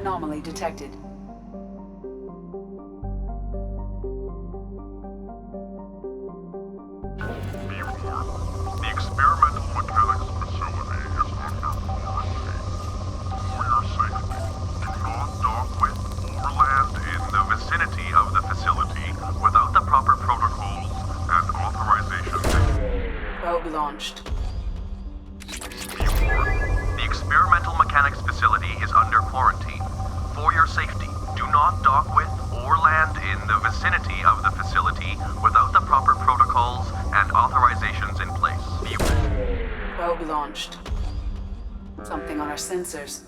anomaly detected. The experimental mechanics facility is under quarantine. For your safety, do not dock with or land in the vicinity of the facility without the proper protocols and authorizations. Probe launched. The experimental mechanics facility is under quarantine. For your safety, do not dock with or land in the vicinity of the facility without the proper protocols and authorizations in place. Probe launched. Something on our sensors.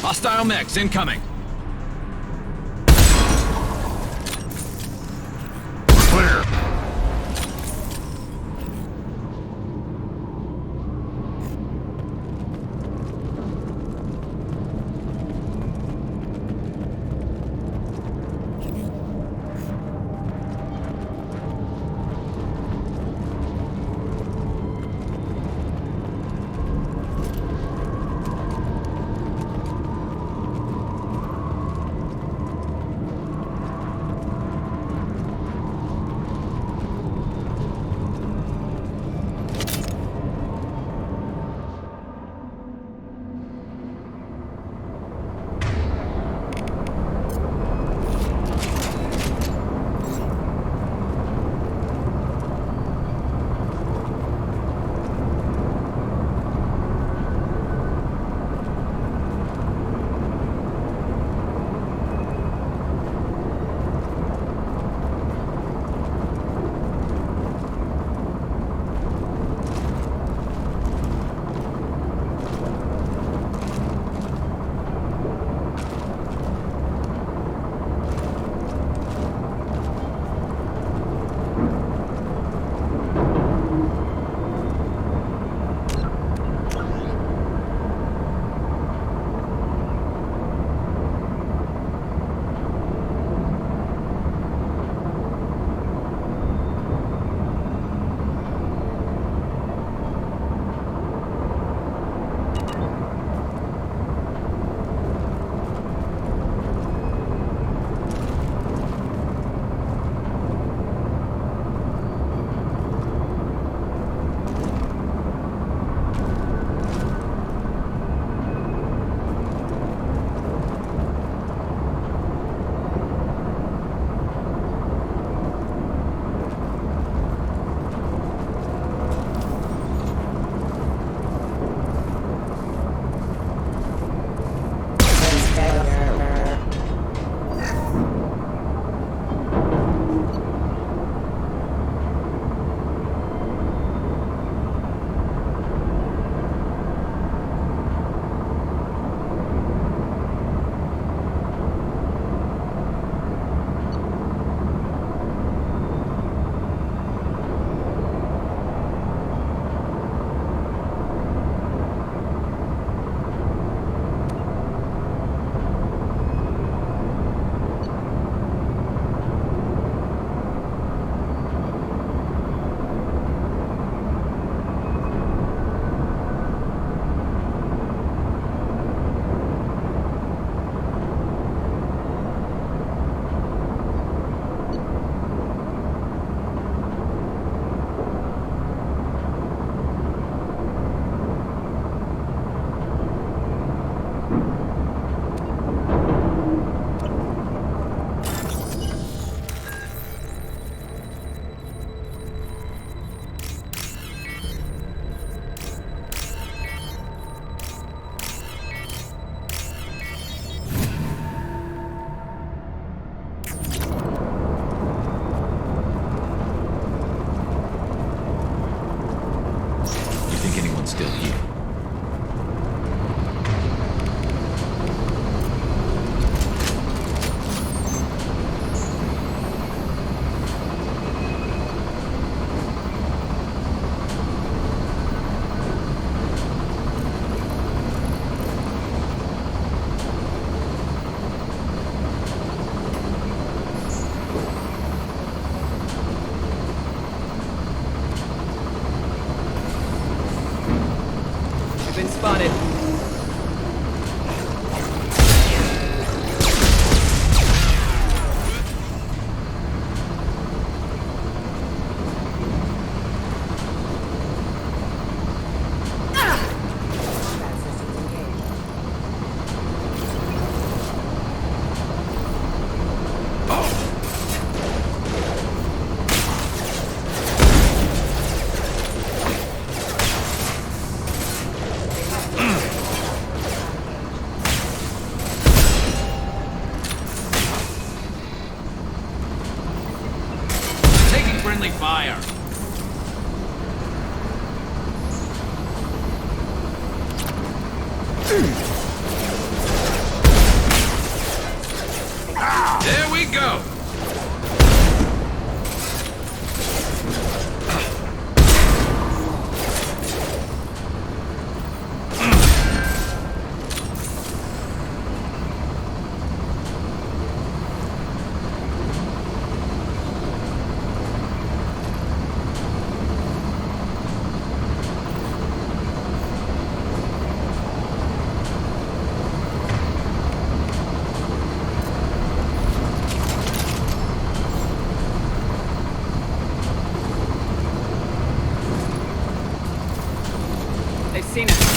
Hostile mechs incoming. Clear. Friendly fire. There we go. They've seen us.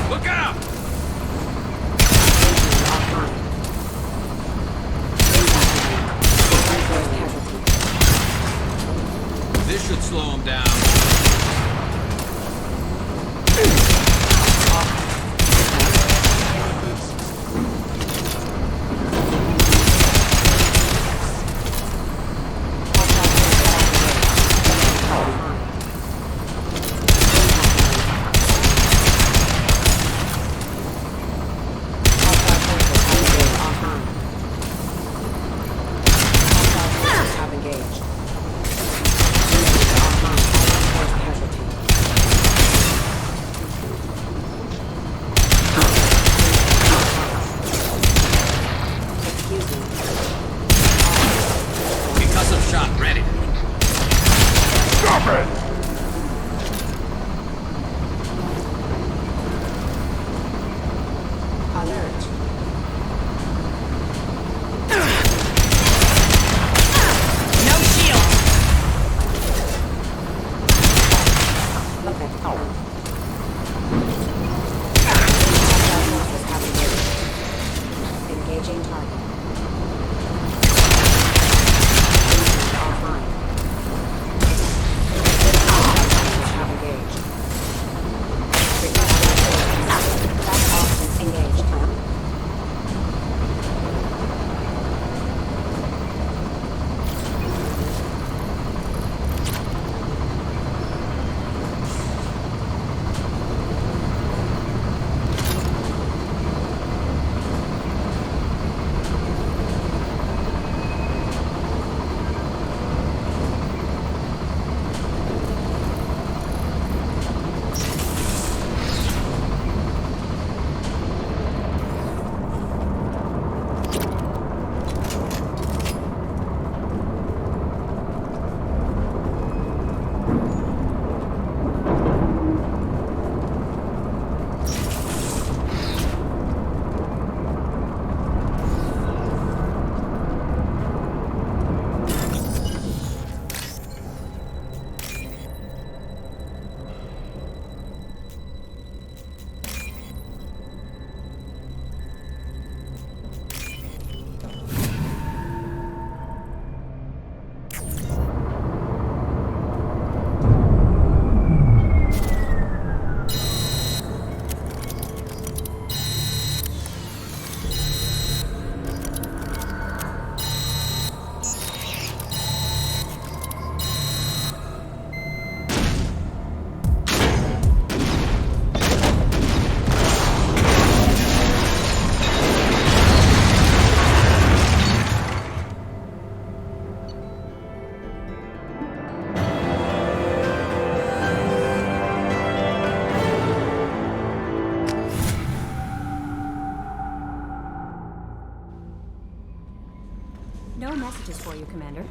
Look out! This should slow him down. Shot ready. Stop it! Alert. No shield. Engaging target. messages for you, Commander.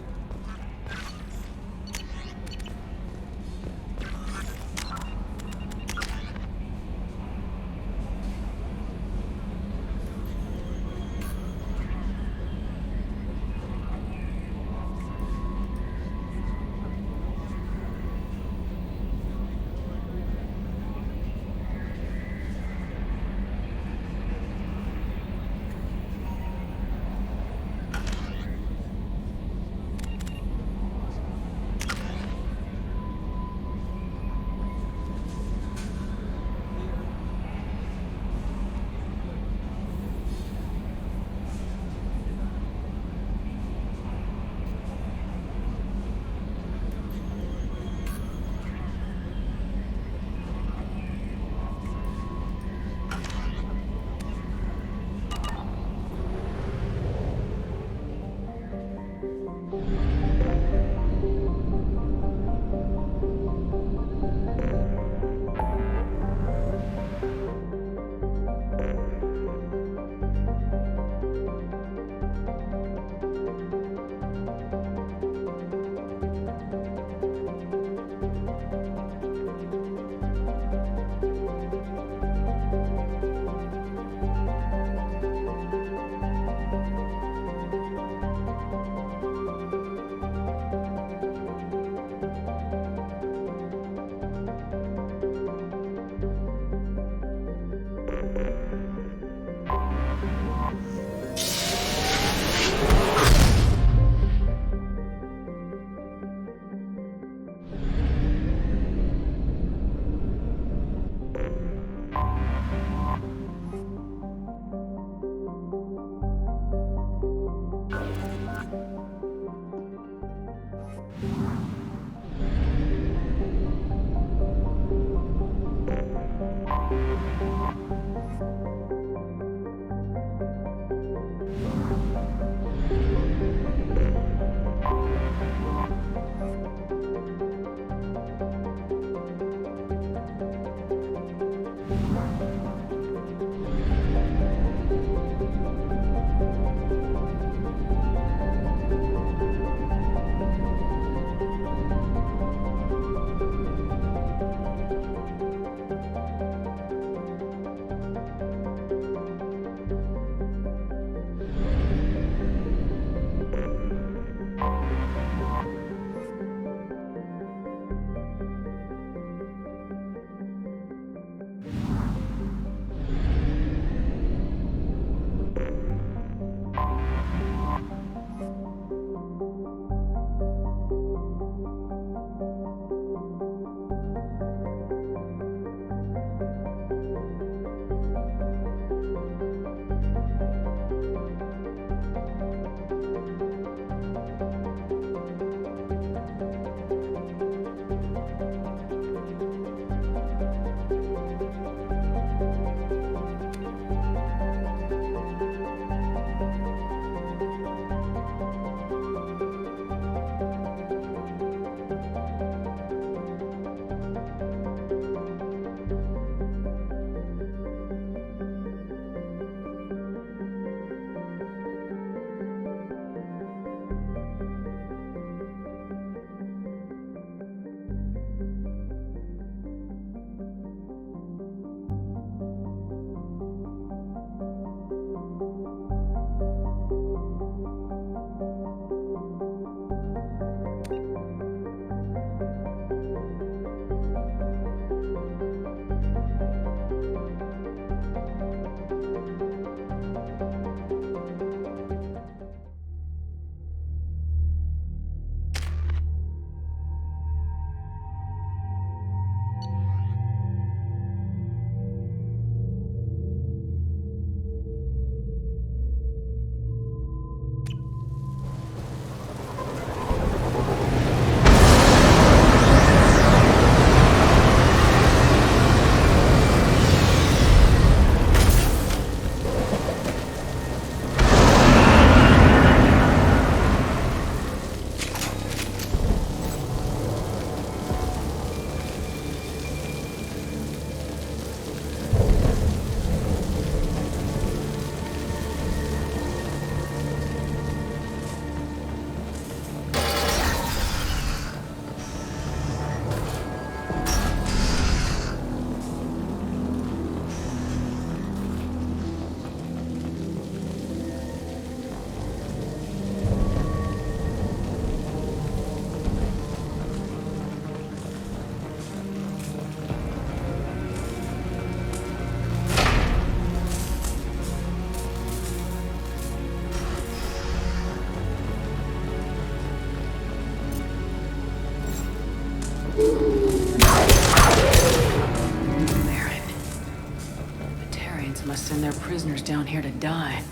their prisoners down here to die.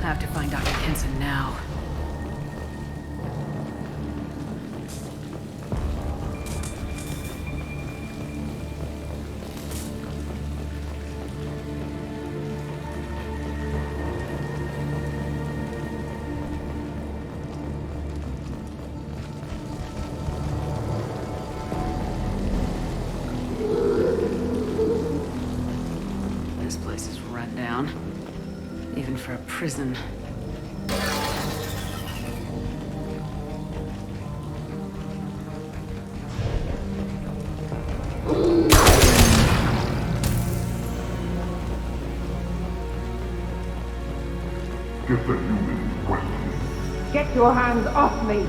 I have to find Dr. Kenson now. This place is run down, even for a prison. Get the human in question. Get your hands off me!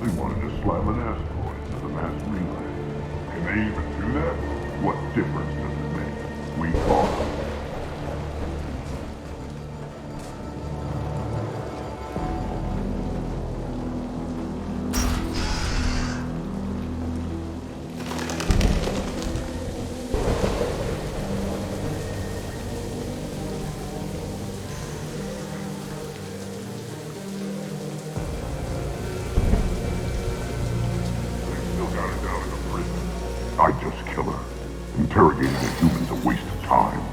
They wanted to slam an asteroid into the mass relay. Can they even do that? What difference does it make? We fought. I just kill her. Interrogating a human's a waste of time.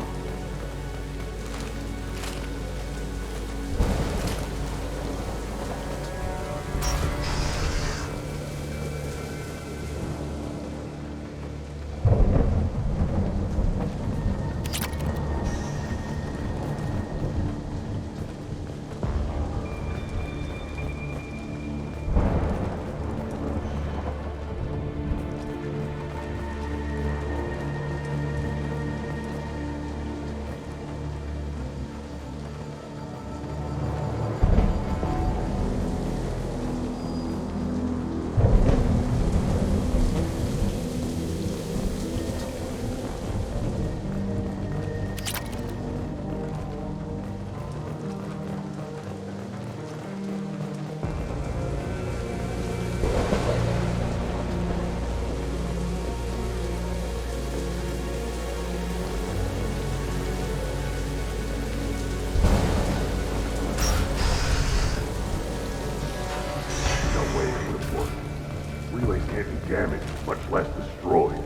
Relays can't be damaged, much less destroyed.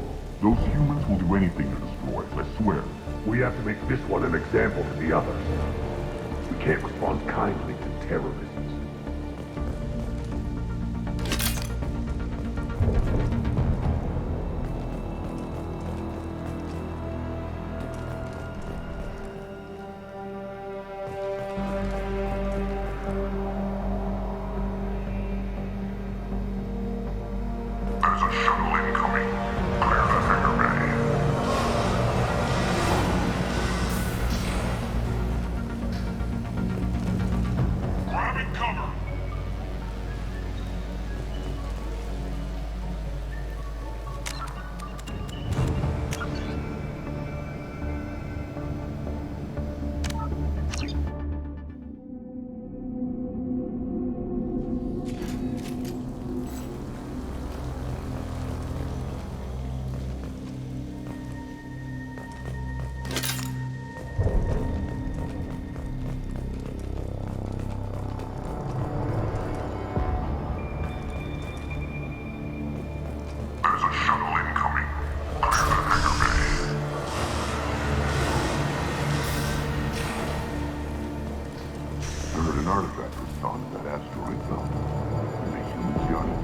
Those humans will do anything to destroy it, I swear. We have to make this one an example to the others. We can't respond kindly to terrorists. There's a shuttle incoming. Clear the hangar bay. Grabbing heard an artifact was found at that asteroid belt. And the humans got it.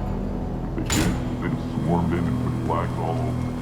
If they did, they'd swarmed in and put flags all over it.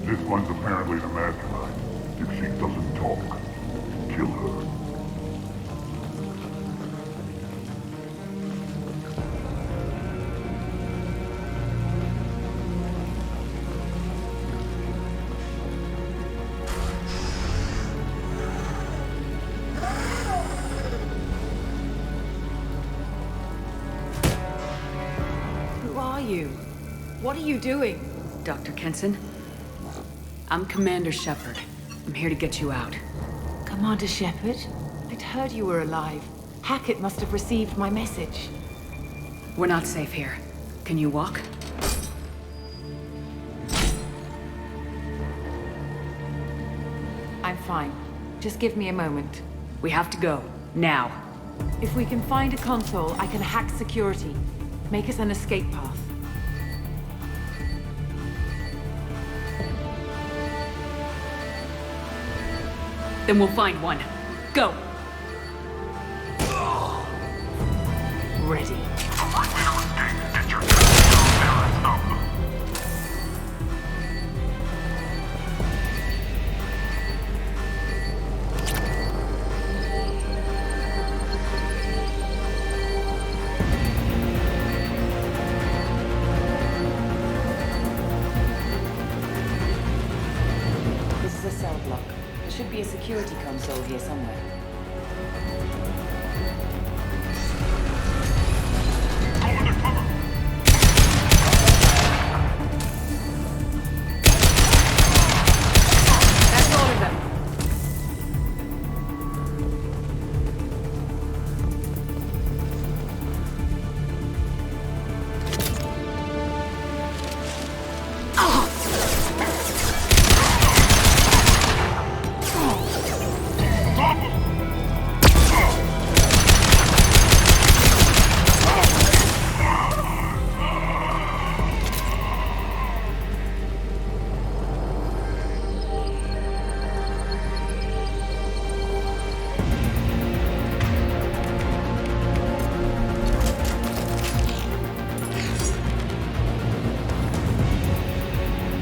This one's apparently the mastermind. If she doesn't talk, kill her. Who are you? What are you doing? Dr. Kenson? I'm Commander Shepard. I'm here to get you out. Commander Shepard? I'd heard you were alive. Hackett must have received my message. We're not safe here. Can you walk? I'm fine. Just give me a moment. We have to go. Now. If we can find a console, I can hack security. Make us an escape path. Then we'll find one. Go! Ready. This is a cell block. There should be a security console here somewhere. That's all of them.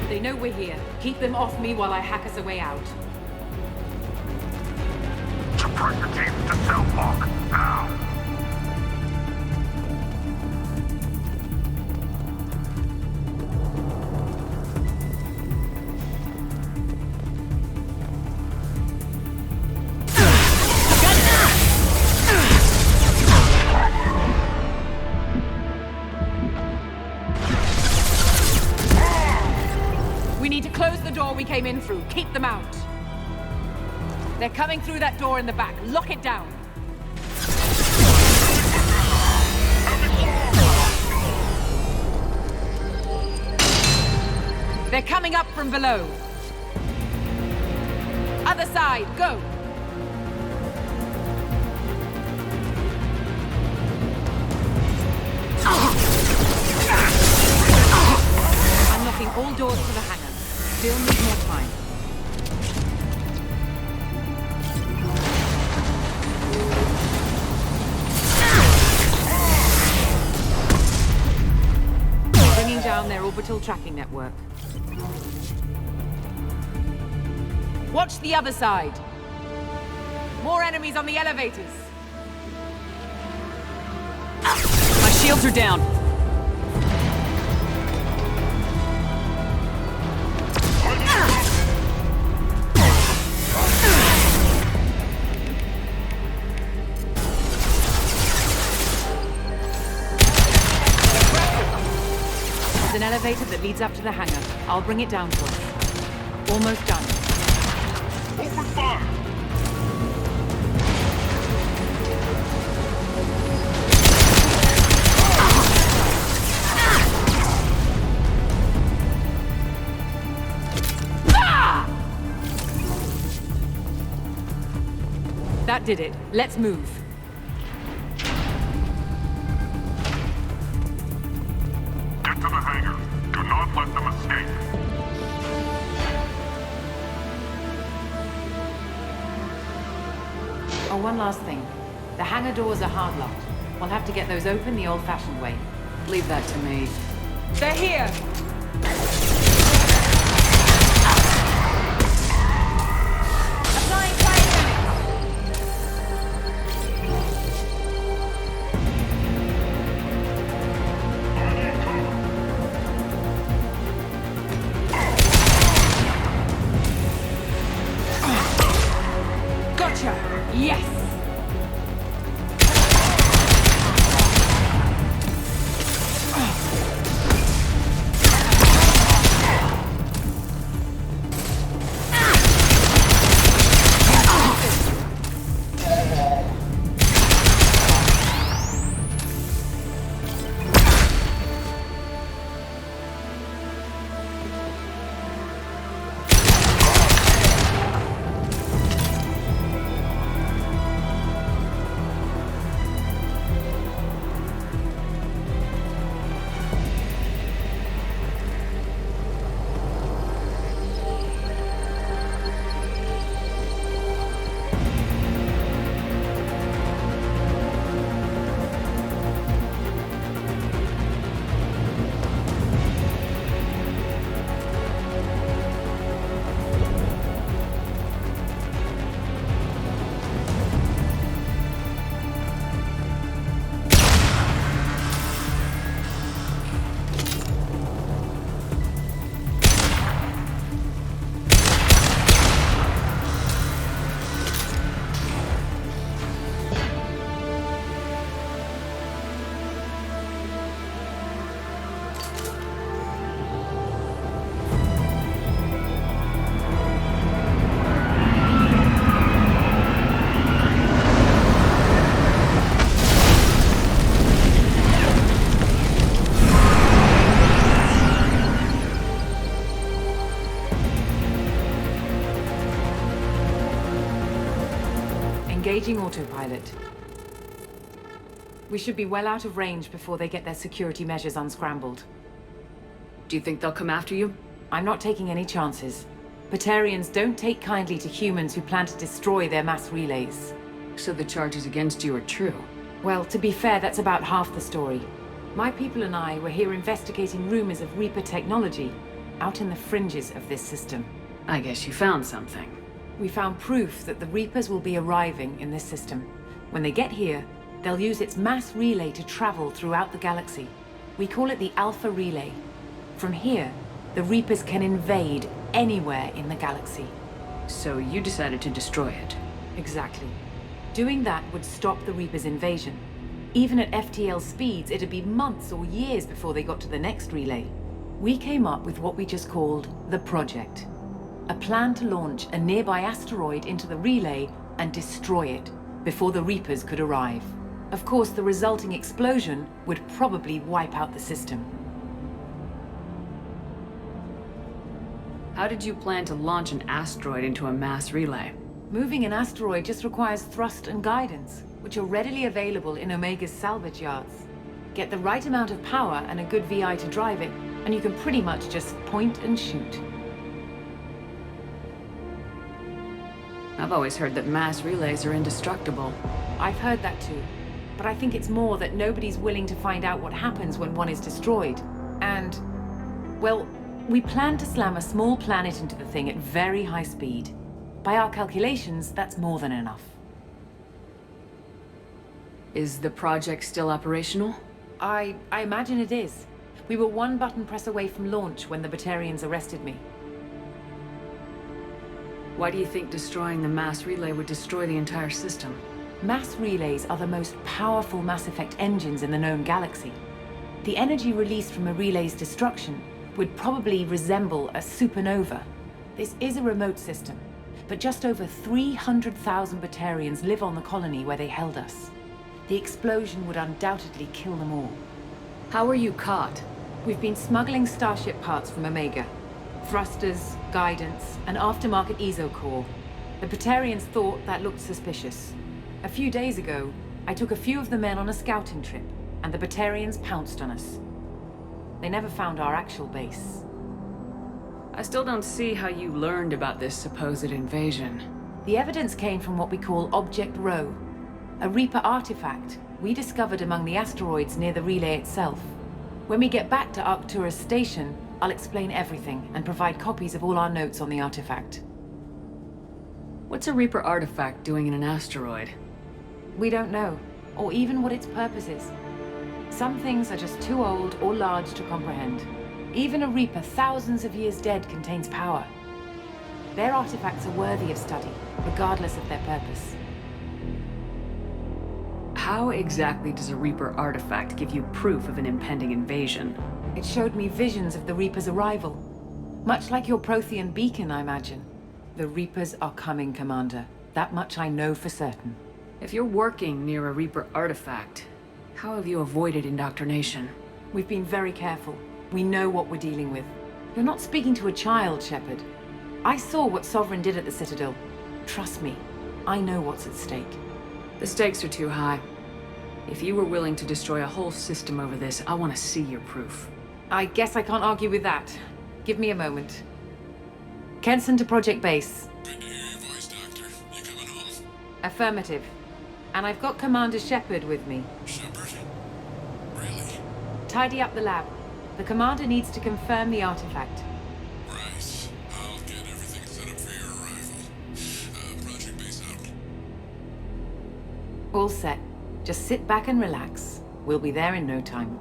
They know we're here. Keep them off me while I hack us a way out. Suppress the team to cell block, now. We need to close the door we came in through. Keep them out. They're coming through that door in the back. Lock it down. They're coming up from below. Other side, go. Unlocking all doors to the hangar. Still need more time. Bringing down their orbital tracking network. Watch the other side. More enemies on the elevators. My shields are down. There's an elevator that leads up to the hangar. I'll bring it down for us. Almost done. Open fire! That did it. Let's move. Get to the hangar. Do not let them escape. Oh, one last thing. The hangar doors are hard locked. We'll have to get those open the old-fashioned way. Leave that to me. They're here! Applying fire damage. Gotcha! Yes! Engaging autopilot. We should be well out of range before they get their security measures unscrambled. Do you think they'll come after you? I'm not taking any chances. Batarians don't take kindly to humans who plan to destroy their mass relays. So the charges against you are true. Well, to be fair, that's about half the story. My people and I were here investigating rumors of Reaper technology out in the fringes of this system. I guess you found something. We found proof that the Reapers will be arriving in this system. When they get here, they'll use its mass relay to travel throughout the galaxy. We call it the Alpha Relay. From here, the Reapers can invade anywhere in the galaxy. So you decided to destroy it. Exactly. Doing that would stop the Reapers' invasion. Even at FTL speeds, it'd be months or years before they got to the next relay. We came up with what we just called the Project. A plan to launch a nearby asteroid into the relay and destroy it before the Reapers could arrive. Of course, the resulting explosion would probably wipe out the system. How did you plan to launch an asteroid into a mass relay? Moving an asteroid just requires thrust and guidance, which are readily available in Omega's salvage yards. Get the right amount of power and a good VI to drive it, and you can pretty much just point and shoot. I've always heard that mass relays are indestructible. I've heard that too. But I think it's more that nobody's willing to find out what happens when one is destroyed. And, well, we plan to slam a small planet into the thing at very high speed. By our calculations, that's more than enough. Is the project still operational? I imagine it is. We were one button press away from launch when the Batarians arrested me. Why do you think destroying the mass relay would destroy the entire system? Mass relays are the most powerful Mass Effect engines in the known galaxy. The energy released from a relay's destruction would probably resemble a supernova. This is a remote system, but just over 300,000 Batarians live on the colony where they held us. The explosion would undoubtedly kill them all. How were you caught? We've been smuggling Starship parts from Omega. Thrusters, guidance, and aftermarket ESO core. The Batarians thought that looked suspicious. A few days ago, I took a few of the men on a scouting trip, and the Batarians pounced on us. They never found our actual base. I still don't see how you learned about this supposed invasion. The evidence came from what we call Object Rho, a Reaper artifact we discovered among the asteroids near the relay itself. When we get back to Arcturus Station, I'll explain everything and provide copies of all our notes on the artifact. What's a Reaper artifact doing in an asteroid? We don't know, or even what its purpose is. Some things are just too old or large to comprehend. Even a Reaper thousands of years dead contains power. Their artifacts are worthy of study, regardless of their purpose. How exactly does a Reaper artifact give you proof of an impending invasion? It showed me visions of the Reaper's arrival. Much like your Prothean beacon, I imagine. The Reapers are coming, Commander. That much I know for certain. If you're working near a Reaper artifact, how have you avoided indoctrination? We've been very careful. We know what we're dealing with. You're not speaking to a child, Shepard. I saw what Sovereign did at the Citadel. Trust me, I know what's at stake. The stakes are too high. If you were willing to destroy a whole system over this, I want to see your proof. I guess I can't argue with that. Give me a moment. Kenson to Project Base. Good to hear your voice, Doctor. You coming home? Affirmative. And I've got Commander Shepard with me. Shepard? Really? Tidy up the lab. The Commander needs to confirm the artifact. Right. I'll get everything set up for your arrival. Project Base out. All set. Just sit back and relax. We'll be there in no time.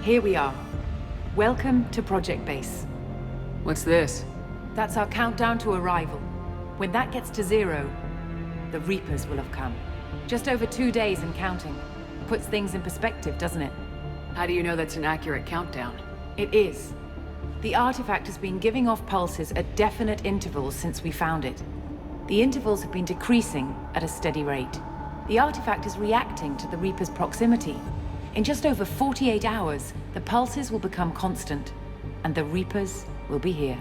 Here we are. Welcome to Project Base. What's this? That's our countdown to arrival. When that gets to 0, the Reapers will have come. Just over 2 days and counting. Puts things in perspective, doesn't it? How do you know that's an accurate countdown? It is. The artifact has been giving off pulses at definite intervals since we found it. The intervals have been decreasing at a steady rate. The artifact is reacting to the Reaper's proximity. In just over 48 hours, the pulses will become constant, and the Reapers will be here.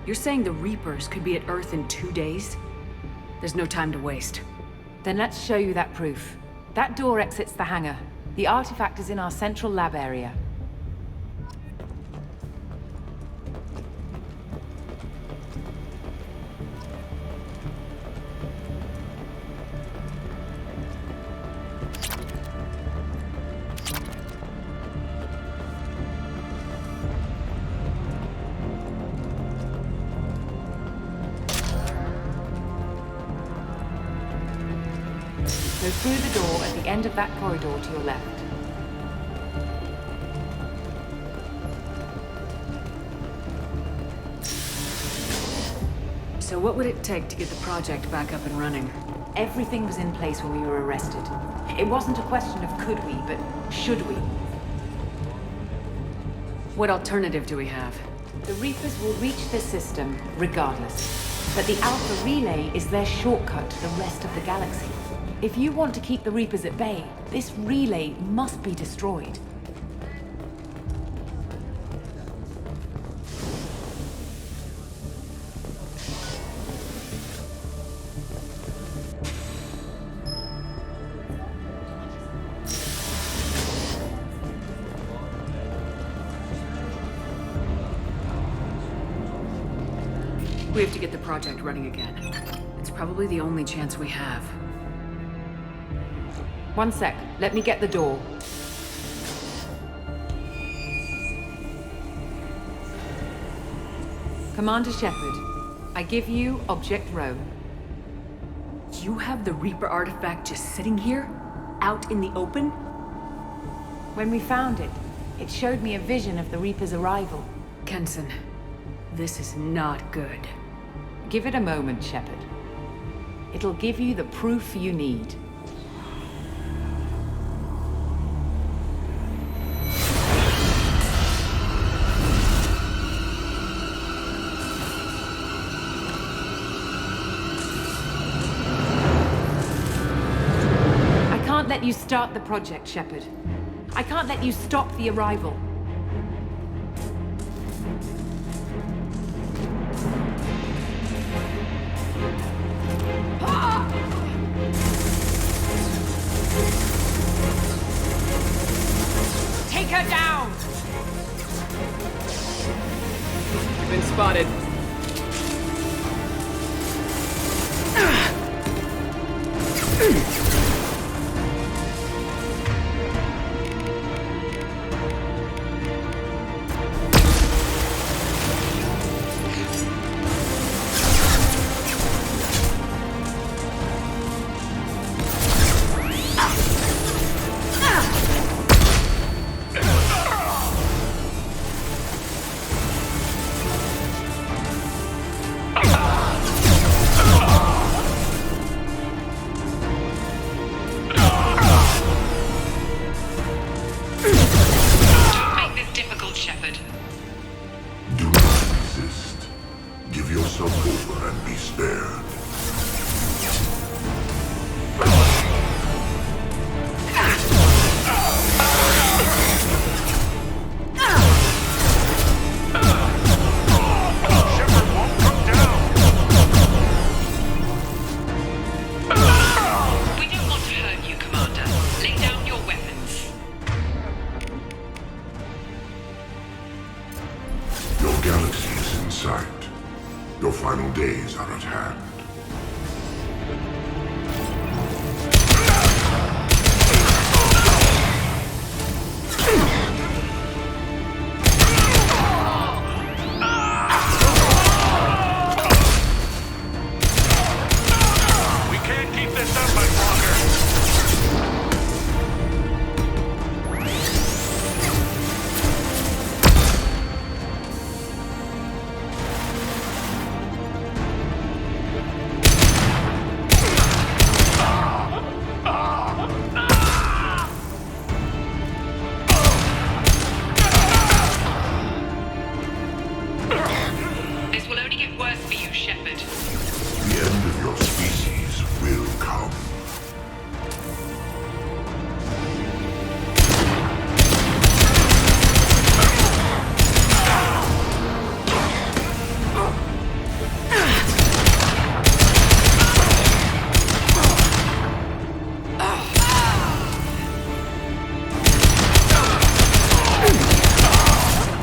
You're saying the Reapers could be at Earth in 2 days? There's no time to waste. Then let's show you that proof. That door exits the hangar. The artifact is in our central lab area. Go through the door at the end of that corridor to your left. So what would it take to get the project back up and running? Everything was in place when we were arrested. It wasn't a question of could we, but should we. What alternative do we have? The Reapers will reach the system regardless. But the Alpha Relay is their shortcut to the rest of the galaxy. If you want to keep the Reapers at bay, this relay must be destroyed. We have to get the project running again. It's probably the only chance we have. One sec. Let me get the door. Commander Shepard, I give you Object Rho. You have the Reaper artifact just sitting here? Out in the open? When we found it, it showed me a vision of the Reaper's arrival. Kenson, this is not good. Give it a moment, Shepard. It'll give you the proof you need. I can't let you start the project, Shepard. I can't let you stop the arrival. Take her down! You've been spotted. Do not resist. Give yourself over and be spared. Shepard won't come down! We don't want to hurt you, Commander. Lay down your weapons. Your galaxy is in sight. Your final days are at hand. We can't keep this up much longer! This will only get worse for you, Shepard. The end of your species will come.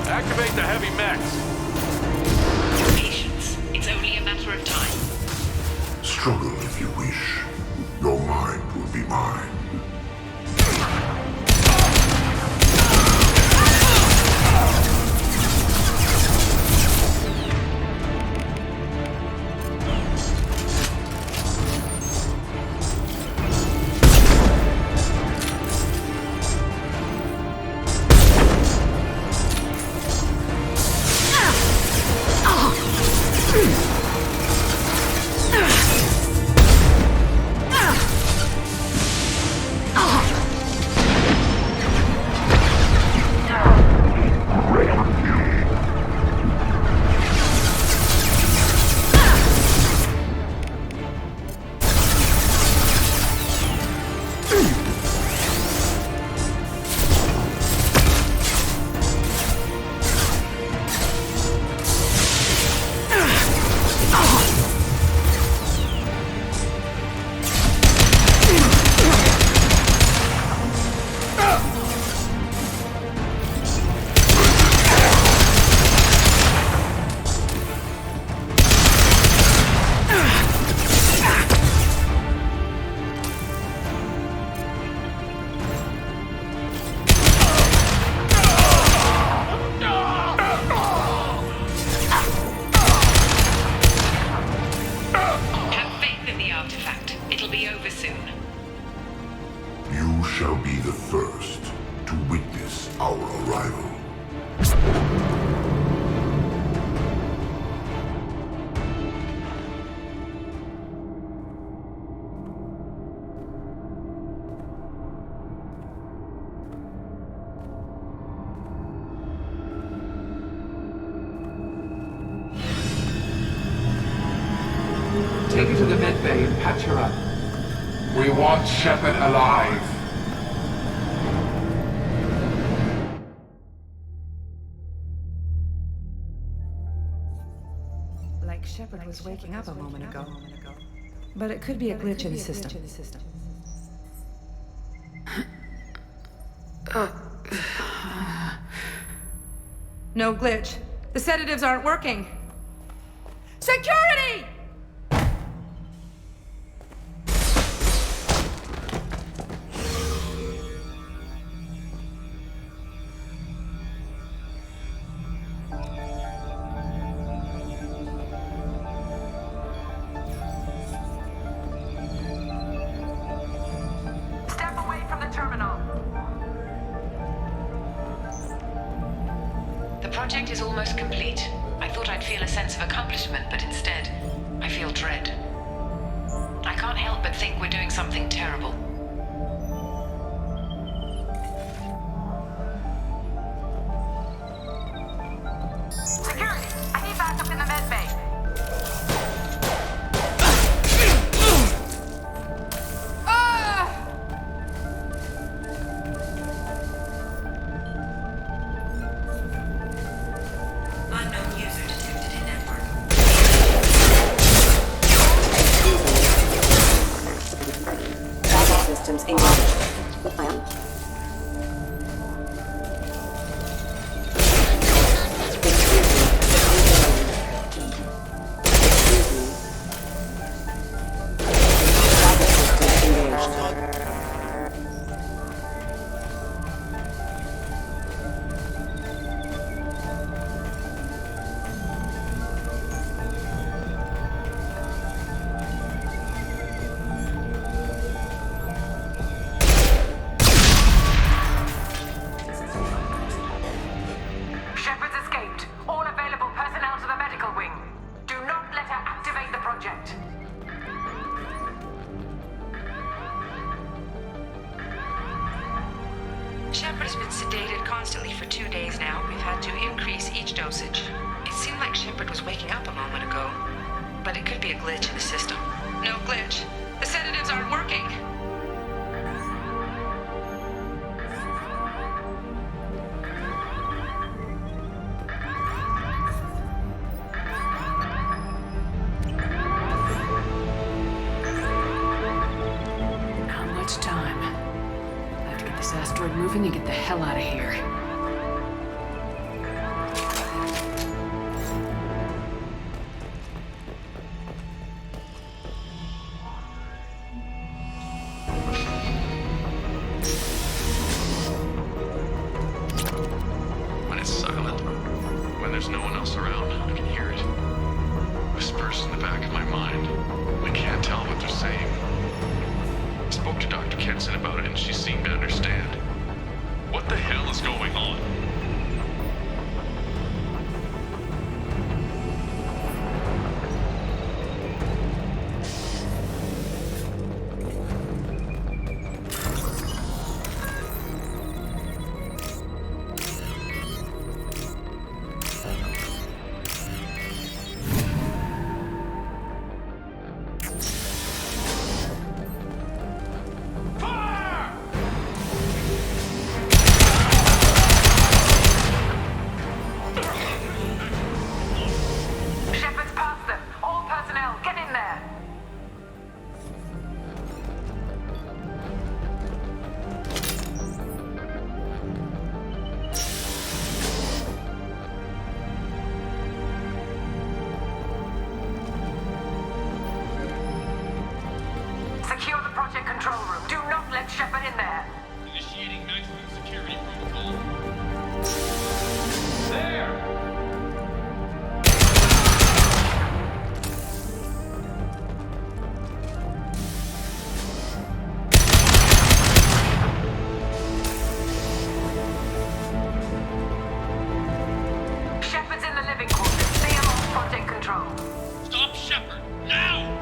Activate the heavy mechs! Patience. It's only a matter of time. Struggle if you wish. Your mind will be mine. medbay in Patchera. We want Shepard alive. Like Shepard was waking up a moment ago. But it could be a glitch in the system. No glitch. The sedatives aren't working. Security! Step away from the terminal. The project is almost complete. I thought I'd feel a sense of accomplishment, but instead, I feel dread. I can't help but think we're doing something terrible. Security! I need backup in the med bay. Unknown user detected in network. Backup systems engaged. Shepard's escaped. All available personnel to the medical wing. Do not let her activate the project. Shepard has been sedated constantly for 2 days now. We've had to increase each dosage. It seemed like Shepard was waking up a moment ago, but it could be a glitch in the system. No glitch. The sedatives aren't working. Not much time. I have to get this asteroid moving and get the hell out of here. When it's silent, when there's no one else around, I can hear it. Whispers in the back of my mind. I can't tell what they're saying. I spoke to Dr. Kenson about it and she seemed to understand. What the hell is going on? Shepard's past them. All personnel, get in there. Secure the project control room. Do not let Shepard in there. Initiating maximum security protocol. There! Shepard's in the living quarters. Stay along project control. Stop Shepard! Now!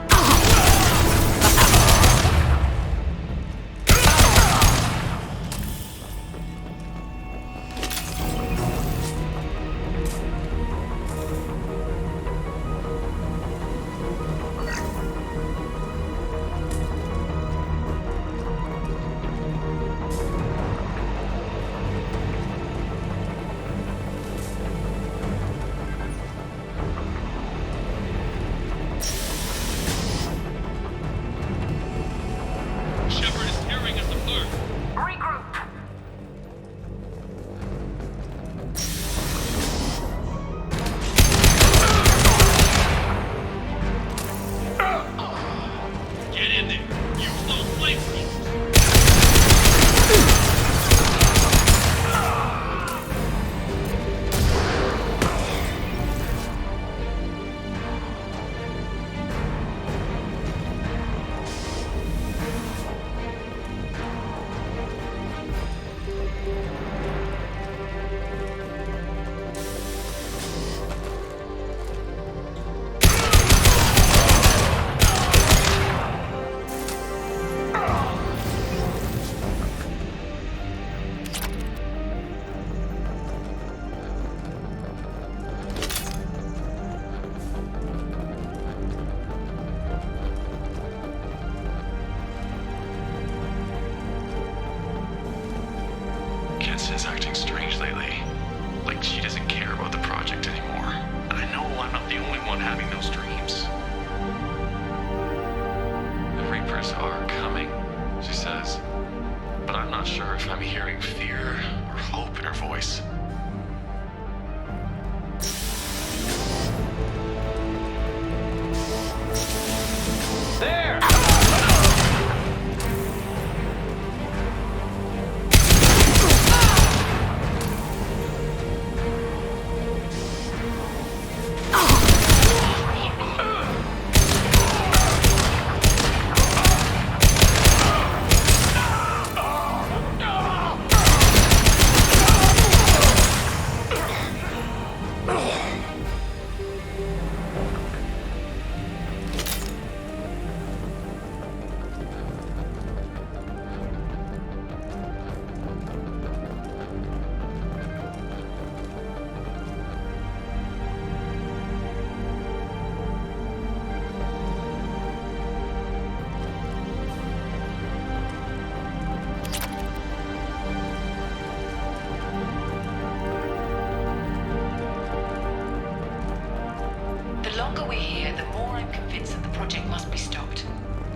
longer we're here, the more I'm convinced that the project must be stopped.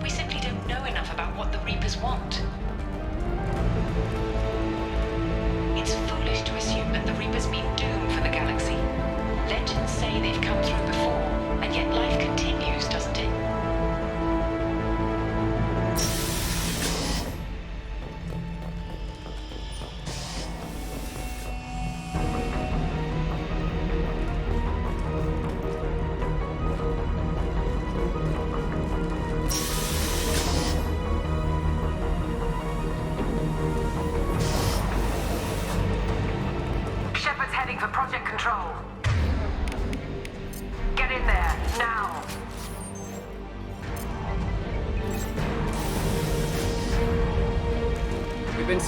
We simply don't know enough about what the Reapers want. It's foolish to assume that the Reapers mean doom for the galaxy. Legends say they've come through before, and yet life continues, doesn't it? Shepard's heading for Project Control. Get in there, now! We've been...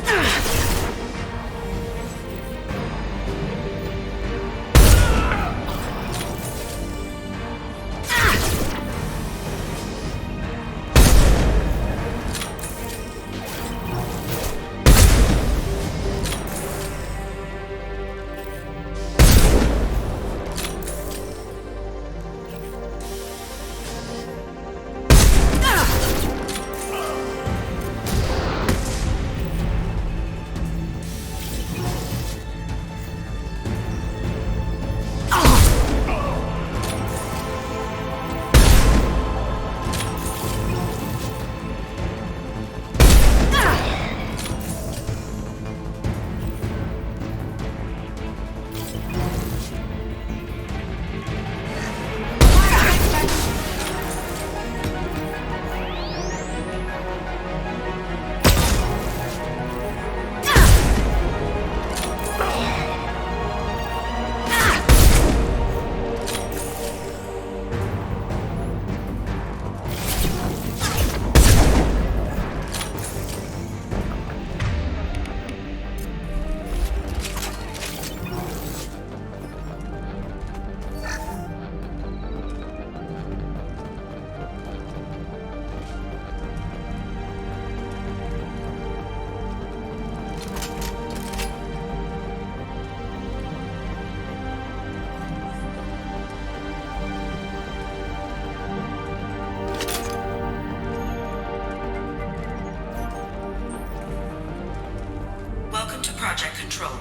Welcome to Project Control.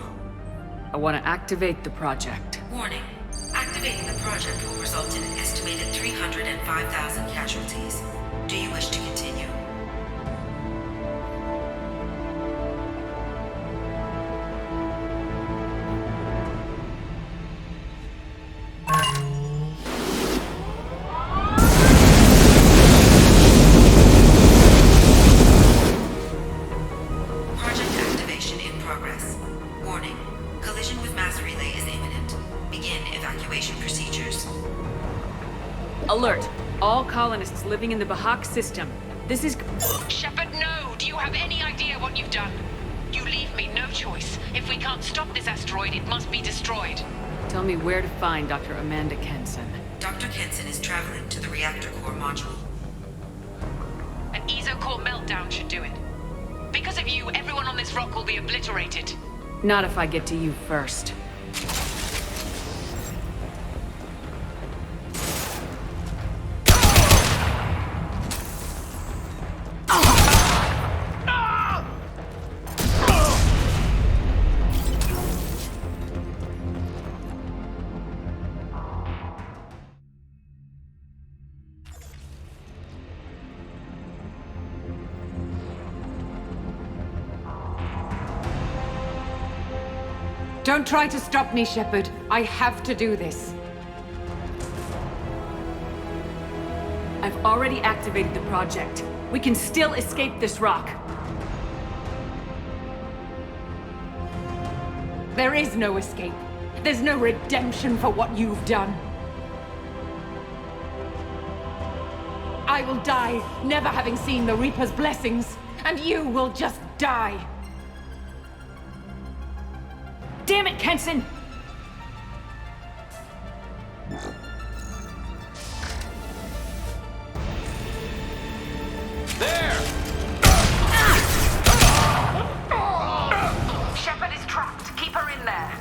I want to activate the project. Warning. Activating the project will result in an estimated 305,000 casualties. Do you wish to continue? Project activation in progress. Warning. Collision with mass relay is imminent. Begin evacuation procedures. Alert! All colonists living in the Bahak system. This is... Shepard, no! Do you have any idea what you've done? You leave me no choice. If we can't stop this asteroid, it must be destroyed. Tell me where to find Dr. Amanda Kenson. Dr. Kenson is traveling to the reactor core module. An ESO-core meltdown should do it. Because of you, everyone on this rock will be obliterated. Not if I get to you first. Don't try to stop me, Shepard. I have to do this. I've already activated the project. We can still escape this rock. There is no escape. There's no redemption for what you've done. I will die, never having seen the Reaper's blessings, and you will just die. Damn it, Kenson! There! Shepard is trapped. Keep her in there.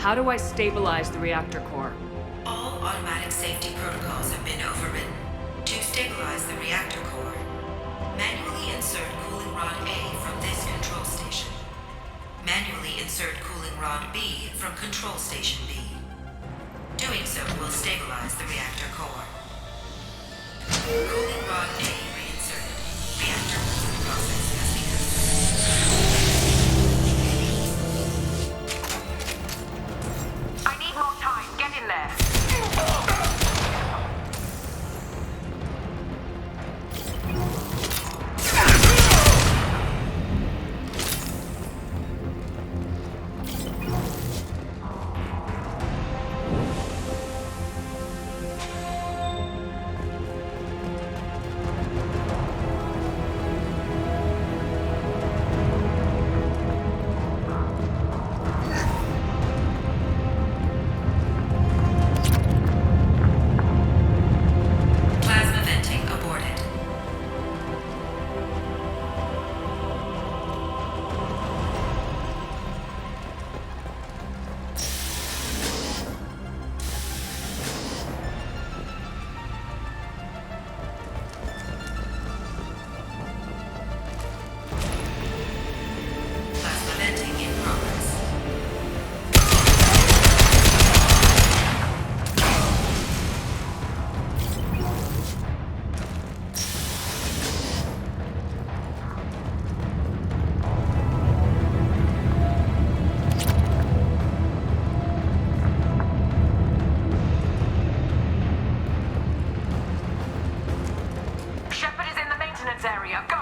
How do I stabilize the reactor core? All automatic safety protocols have been overridden. To stabilize the reactor core, manually insert cooling rod A from this control station. Manually insert cooling rod B from control station B. Doing so will stabilize the reactor core. Cooling rod A reinserted. Reactor cooling process has begun. I need more time. Get in there. Plasma venting aborted. Plasma venting in progress. Shepard is in the maintenance area. Go!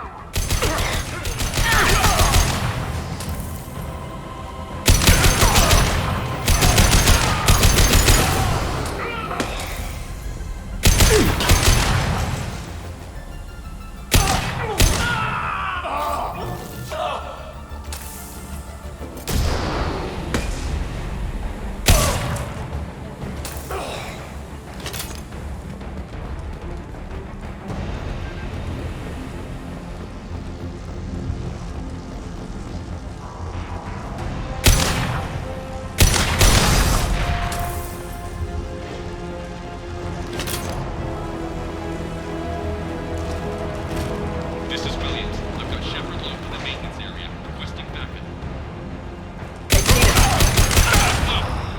This is Williams. I've got Shepard locked in the maintenance area, requesting backup.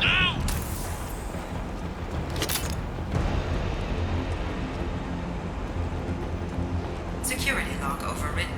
Now! Security lock overridden.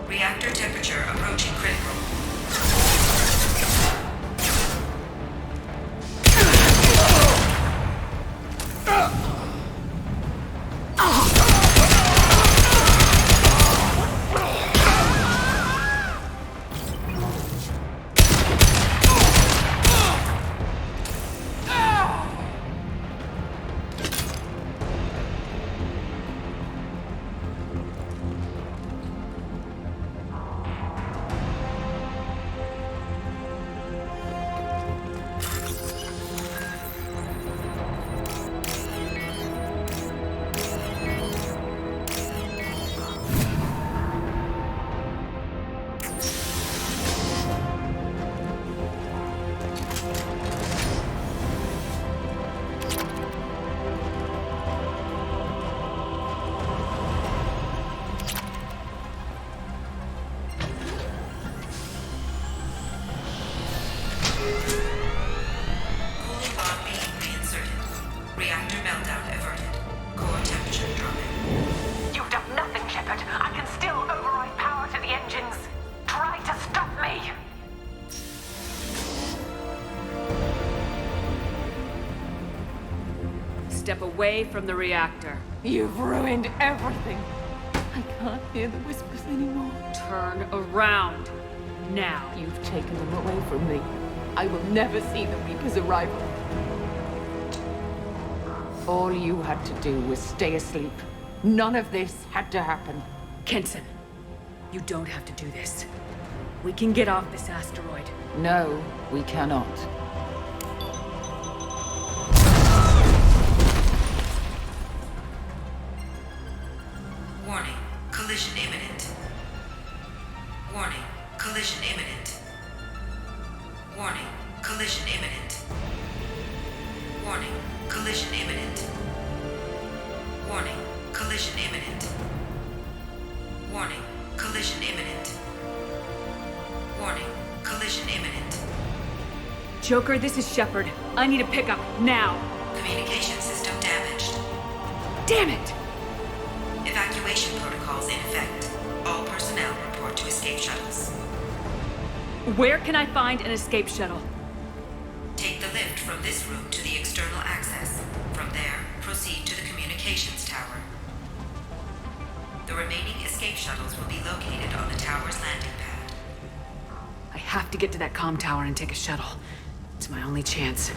Reactor temperature approaching critical. step away from the reactor. You've ruined everything. I can't hear the whispers anymore. Turn around. Now. You've taken them away from me. I will never see the Reaper's arrival. All you had to do was stay asleep. None of this had to happen. Kenson, you don't have to do this. We can get off this asteroid. No, we cannot. Warning, collision imminent. Warning, collision imminent. Warning, collision imminent. Warning, collision imminent. Warning, collision imminent. Warning, collision imminent. Warning, collision imminent. Joker, this is Shepard. I need a pickup, now. Communication system damaged. Damn it! Evacuation protocols in effect. All personnel report to escape shuttles. Where can I find an escape shuttle? Take the lift from this room to the external access. From there, proceed to the communications tower. The remaining escape shuttles will be located on the tower's landing pad. I have to get to that comm tower and take a shuttle. It's my only chance.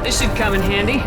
This should come in handy.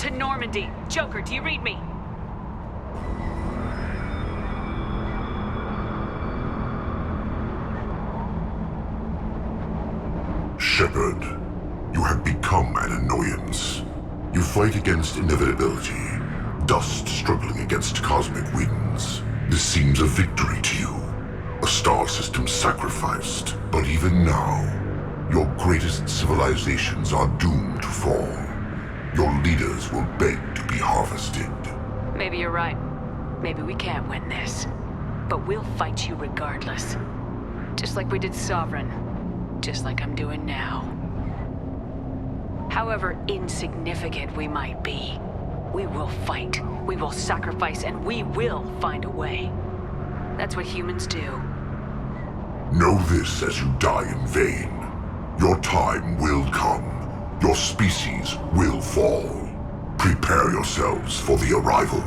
To Normandy. Joker, do you read me? Shepard, you have become an annoyance. You fight against inevitability, dust struggling against cosmic winds. This seems a victory to you, a star system sacrificed. But even now, your greatest civilizations are doomed to fall. Your leaders will beg to be harvested. Maybe you're right. Maybe we can't win this. But we'll fight you regardless. Just like we did Sovereign. Just like I'm doing now. However insignificant we might be, we will fight, we will sacrifice, and we will find a way. That's what humans do. Know this as you die in vain. Your time will come. Your species will fall. Prepare yourselves for the arrival.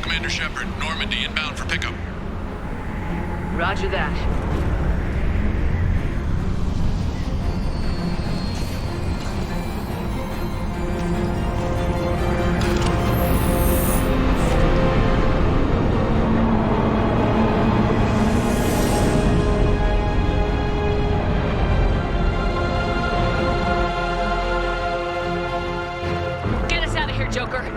Commander Shepard, Normandy inbound for pickup. Roger that. Get us out of here, Joker.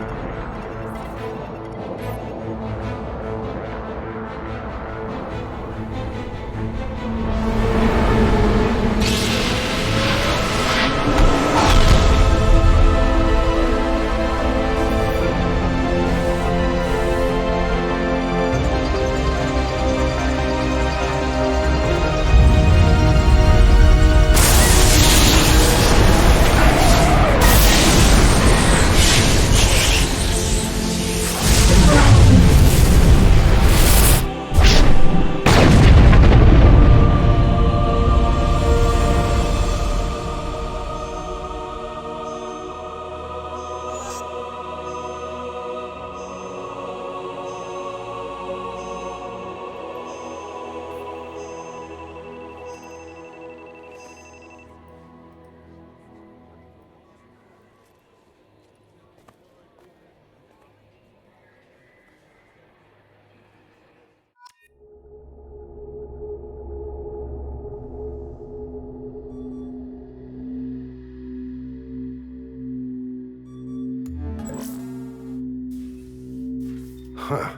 Huh.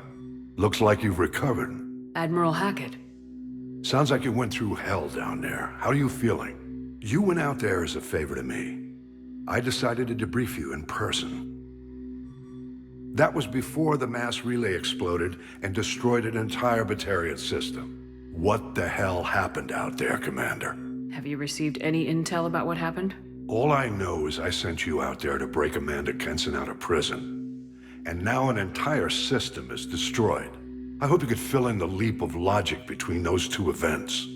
Looks like you've recovered. Admiral Hackett. Sounds like you went through hell down there. How are you feeling? You went out there as a favor to me. I decided to debrief you in person. That was before the mass relay exploded and destroyed an entire Batarian system. What the hell happened out there, Commander? Have you received any intel about what happened? All I know is I sent you out there to break Amanda Kenson out of prison. And now an entire system is destroyed. I hope you could fill in the leap of logic between those two events.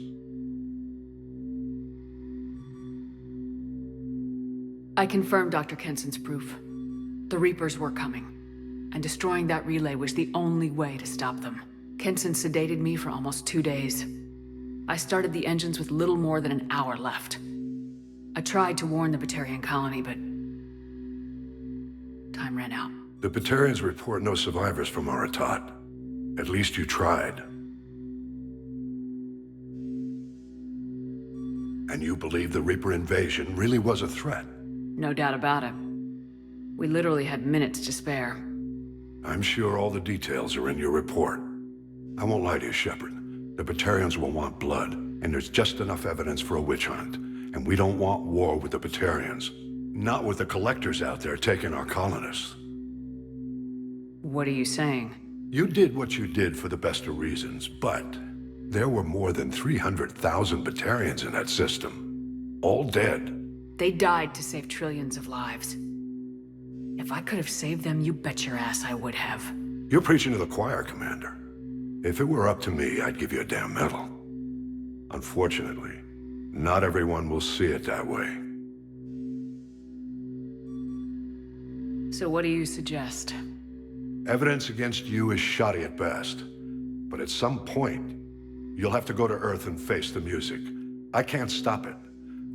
I confirmed Dr. Kenson's proof. The Reapers were coming, and destroying that relay was the only way to stop them. Kenson sedated me for almost 2 days. I started the engines with little more than an hour left. I tried to warn the Batarian colony, but time ran out. The Batarians report no survivors from Aratat. At least you tried. And you believe the Reaper invasion really was a threat? No doubt about it. We literally had minutes to spare. I'm sure all the details are in your report. I won't lie to you, Shepard. The Batarians will want blood, and there's just enough evidence for a witch hunt. And we don't want war with the Batarians. Not with the collectors out there taking our colonists. What are you saying? You did what you did for the best of reasons, but there were more than 300,000 Batarians in that system. All dead. They died to save trillions of lives. If I could have saved them, you bet your ass I would have. You're preaching to the choir, Commander. If it were up to me, I'd give you a damn medal. Unfortunately, not everyone will see it that way. So what do you suggest? Evidence against you is shoddy at best. But at some point, you'll have to go to Earth and face the music. I can't stop it,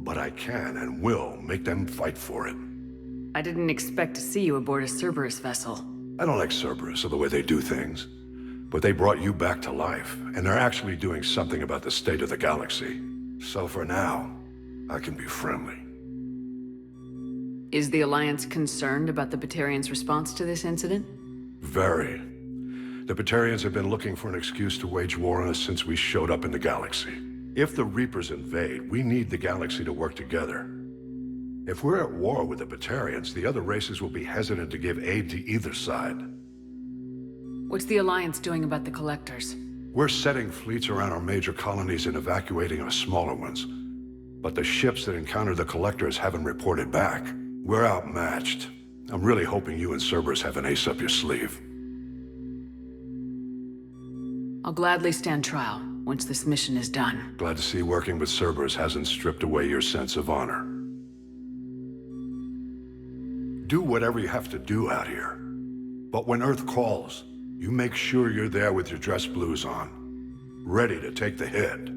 but I can and will make them fight for it. I didn't expect to see you aboard a Cerberus vessel. I don't like Cerberus or the way they do things, but they brought you back to life, and they're actually doing something about the state of the galaxy. So for now, I can be friendly. Is the Alliance concerned about the Batarians' response to this incident? Very. The Batarians have been looking for an excuse to wage war on us since we showed up in the galaxy. If the Reapers invade, we need the galaxy to work together. If we're at war with the Batarians, the other races will be hesitant to give aid to either side. What's the Alliance doing about the Collectors? We're setting fleets around our major colonies and evacuating our smaller ones. But the ships that encountered the Collectors haven't reported back. We're outmatched. I'm really hoping you and Cerberus have an ace up your sleeve. I'll gladly stand trial once this mission is done. Glad to see working with Cerberus hasn't stripped away your sense of honor. Do whatever you have to do out here. But when Earth calls, you make sure you're there with your dress blues on, ready to take the hit.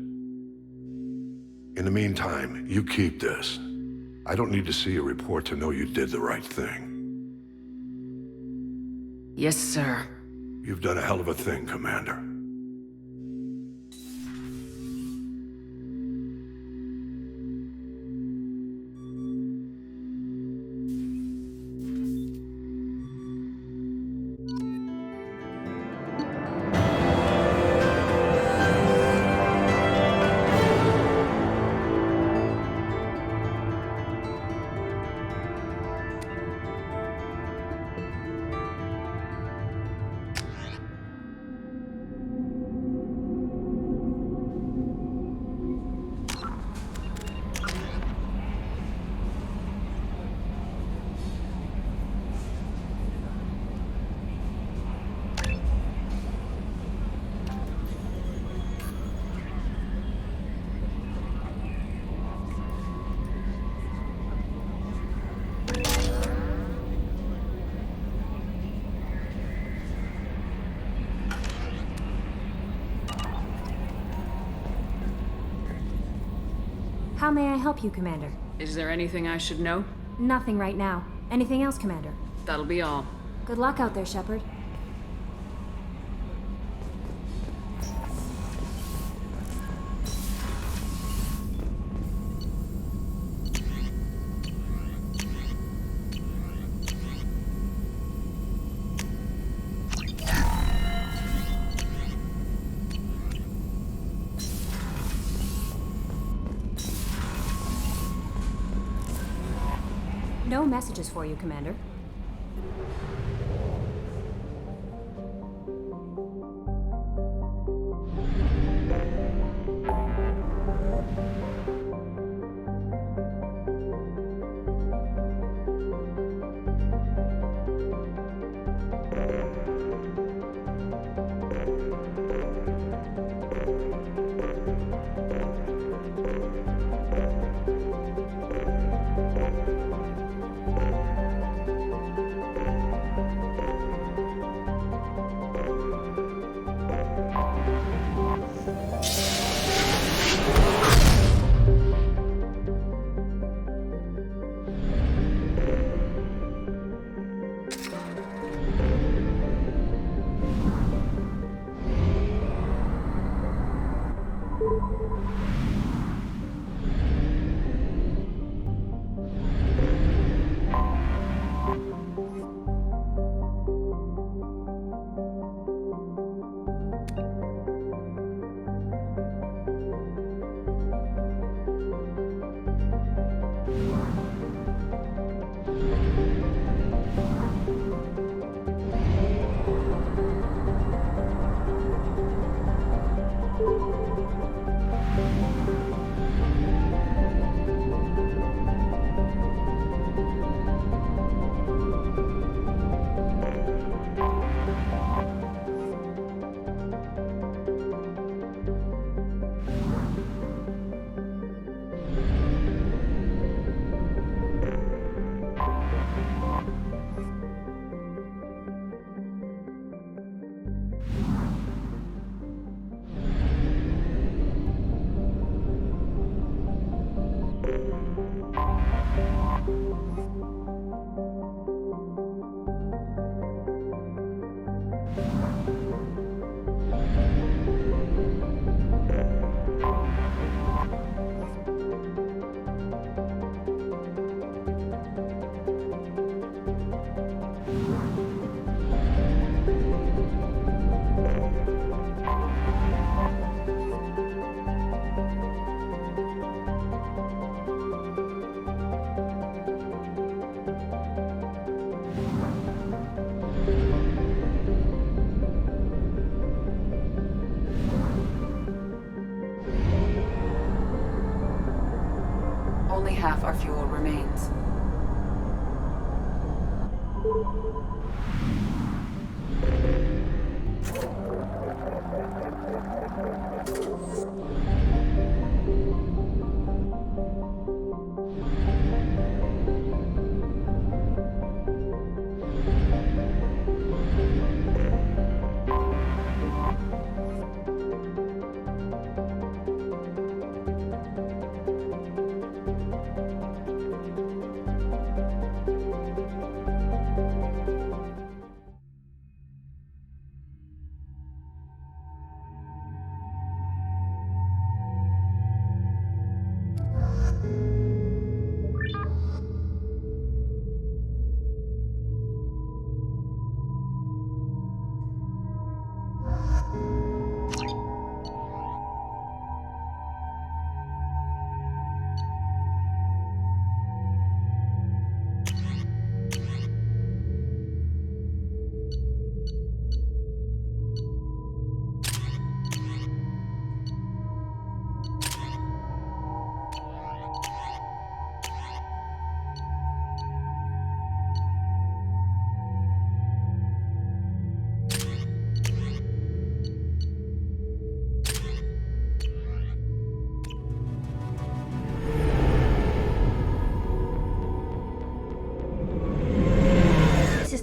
In the meantime, you keep this. I don't need to see a report to know you did the right thing. Yes, sir. You've done a hell of a thing, Commander. How may I help you, Commander? Is there anything I should know? Nothing right now. Anything else, Commander? That'll be all. Good luck out there, Shepard. No messages for you, Commander. only half our fuel remains.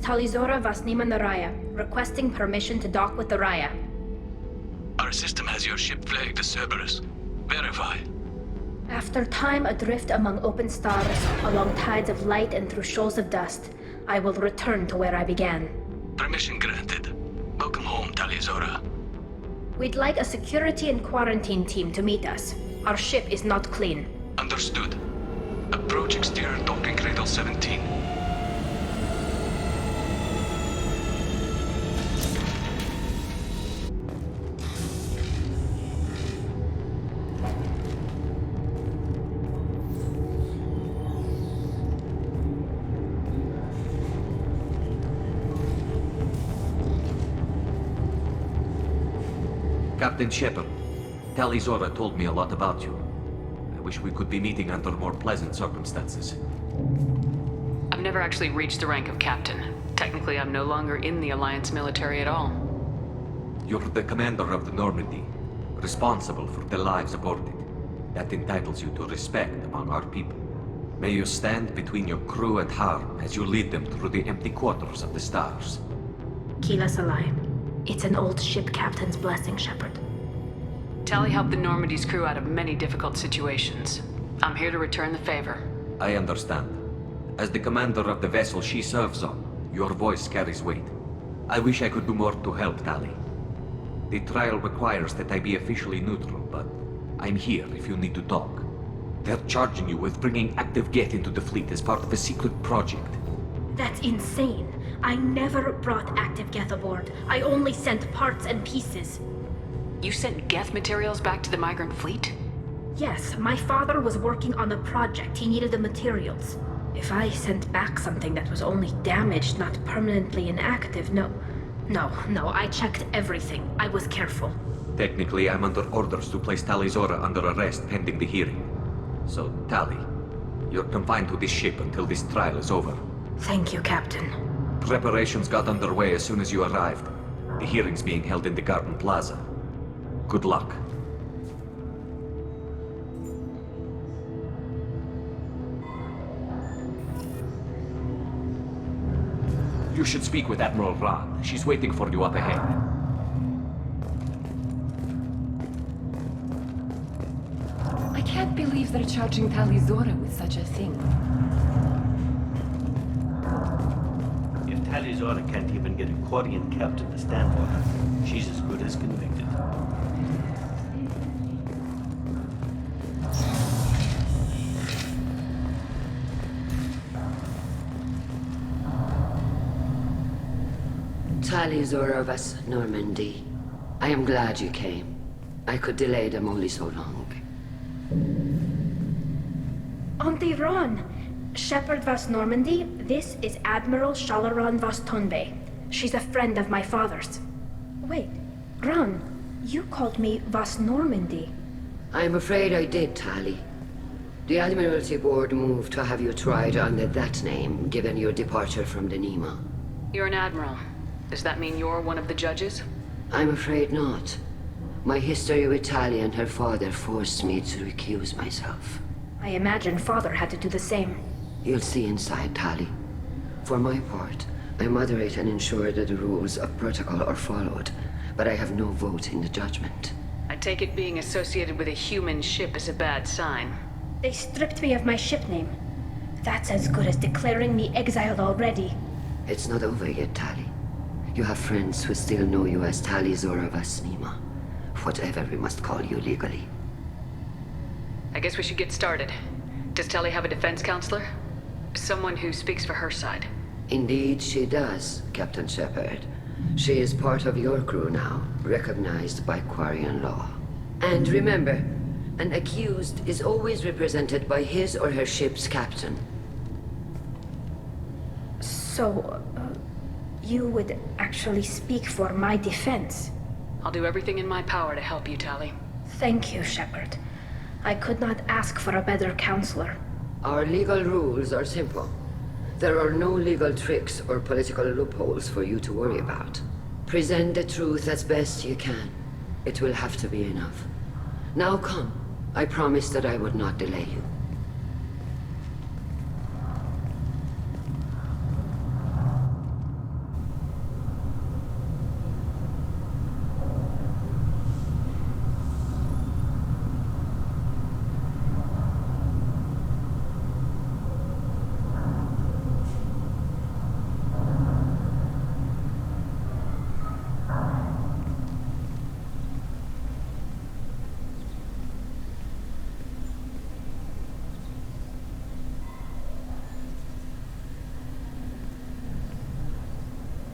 Talizora Vasnima Naraya, requesting permission to dock with the Raya. Our system has your ship flagged as Cerberus. Verify. After time adrift among open stars, along tides of light and through shoals of dust, I will return to where I began. Permission granted. Welcome home, Talizora. We'd like a security and quarantine team to meet us. Our ship is not clean. Understood. Approach exterior docking cradle 17. Captain Shepard, Talizora told me a lot about you. I wish we could be meeting under more pleasant circumstances. I've never actually reached the rank of captain. Technically, I'm no longer in the Alliance military at all. You're the commander of the Normandy, responsible for the lives aboard it. That entitles you to respect among our people. May you stand between your crew and harm as you lead them through the empty quarters of the stars. Kila Salai. It's an old ship captain's blessing, Shepard. Tali helped the Normandy's crew out of many difficult situations. I'm here to return the favor. I understand. As the commander of the vessel she serves on, your voice carries weight. I wish I could do more to help Tali. The trial requires that I be officially neutral, but I'm here if you need to talk. They're charging you with bringing active Geth into the fleet as part of a secret project. That's insane. I never brought active Geth aboard. I only sent parts and pieces. You sent Geth materials back to the migrant fleet? Yes, my father was working on a project. He needed the materials. If I sent back something that was only damaged, not permanently inactive, no, I checked everything. I was careful. Technically, I'm under orders to place Talizora under arrest pending the hearing. So, Tali, you're confined to this ship until this trial is over. Thank you, Captain. Preparations got underway as soon as you arrived. The hearing's being held in the Garden Plaza. Good luck. You should speak with Admiral Ran. She's waiting for you up ahead. I can't believe they're charging Talizora with such a thing. If Talizora can't even get a Quarian captain to stand for her, she's as good as convicted. Talizora Vas Normandy. I am glad you came. I could delay them only so long. Auntie Ron! Shepard Vas Normandy, this is Admiral Shalaran Vas Tonbe. She's a friend of my father's. Wait, Ron, you called me Vas Normandy. I'm afraid I did, Tali. The Admiralty Board moved to have you tried under that name, given your departure from the Nima. You're an admiral. Does that mean you're one of the judges? I'm afraid not. My history with Tali and her father forced me to recuse myself. I imagine Father had to do the same. You'll see inside, Tali. For my part, I moderate and ensure that the rules of protocol are followed, but I have no vote in the judgment. I take it being associated with a human ship is a bad sign. They stripped me of my ship name. That's as good as declaring me exiled already. It's not over yet, Tali. You have friends who still know you as Tali Zora Vasnima. Whatever we must call you legally. I guess we should get started. Does Tali have a defense counselor? Someone who speaks for her side. Indeed she does, Captain Shepard. She is part of your crew now, recognized by Quarian law. And remember, an accused is always represented by his or her ship's captain. So, you would actually speak for my defense? I'll do everything in my power to help you, Tali. Thank you, Shepard. I could not ask for a better counselor. Our legal rules are simple. There are no legal tricks or political loopholes for you to worry about. Present the truth as best you can. It will have to be enough. Now come. I promised that I would not delay you.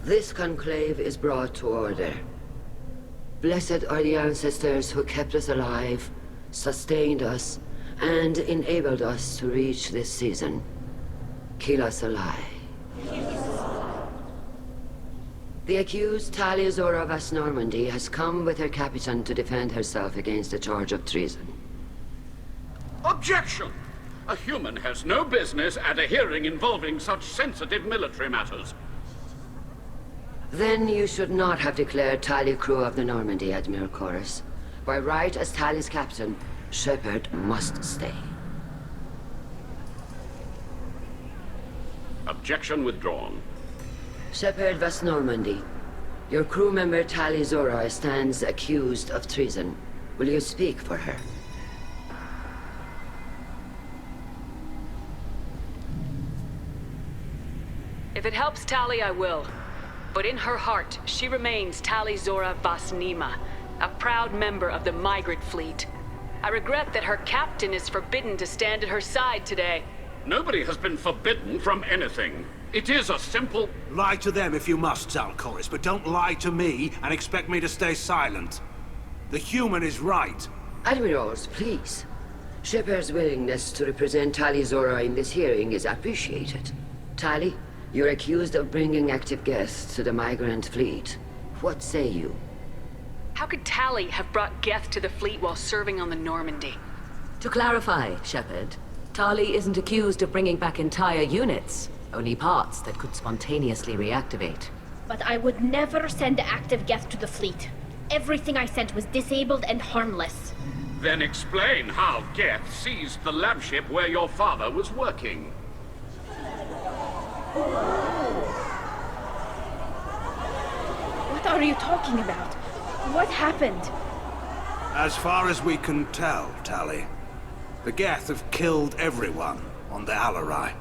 This conclave is brought to order. Blessed are the ancestors who kept us alive, sustained us, and enabled us to reach this season. Kila Salai. The accused Tali Zora Vas Normandy has come with her captain to defend herself against a charge of treason. Objection! A human has no business at a hearing involving such sensitive military matters. Then you should not have declared Tali crew of the Normandy, Admiral Chorus. By right as Tali's captain, Shepard must stay. Objection withdrawn. Shepard Vas Normandy, your crew member Tali Zora stands accused of treason. Will you speak for her? If it helps Tali, I will. But in her heart, she remains Tali Zora Vasnima, a proud member of the migrant fleet. I regret that her captain is forbidden to stand at her side today. Nobody has been forbidden from anything. It is a simple... Lie to them if you must, Zalcoris, but don't lie to me and expect me to stay silent. The human is right. Admirals, please. Shepard's willingness to represent Tali Zora in this hearing is appreciated. Tali, you're accused of bringing active guests to the migrant fleet. What say you? How could Tali have brought Geth to the fleet while serving on the Normandy? To clarify, Shepard, Tali isn't accused of bringing back entire units, only parts that could spontaneously reactivate. But I would never send active Geth to the fleet. Everything I sent was disabled and harmless. Then explain how Geth seized the lab ship where your father was working. What are you talking about? What happened? As far as we can tell, Tali, the Geth have killed everyone on the Alarai.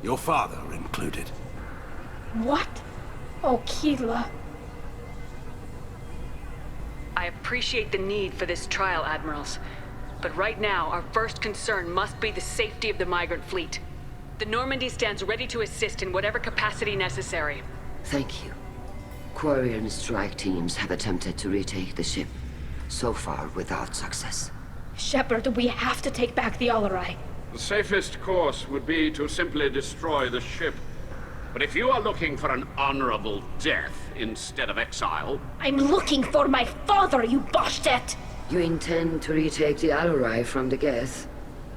Your father included. What? Oh, Kila. I appreciate the need for this trial, Admirals. But right now, our first concern must be the safety of the migrant fleet. The Normandy stands ready to assist in whatever capacity necessary. Thank you. Quarian strike teams have attempted to retake the ship, so far without success. Shepard, we have to take back the Alarai. The safest course would be to simply destroy the ship. But if you are looking for an honorable death instead of exile... I'm looking for my father, you bastet! You intend to retake the Alarai from the Geth?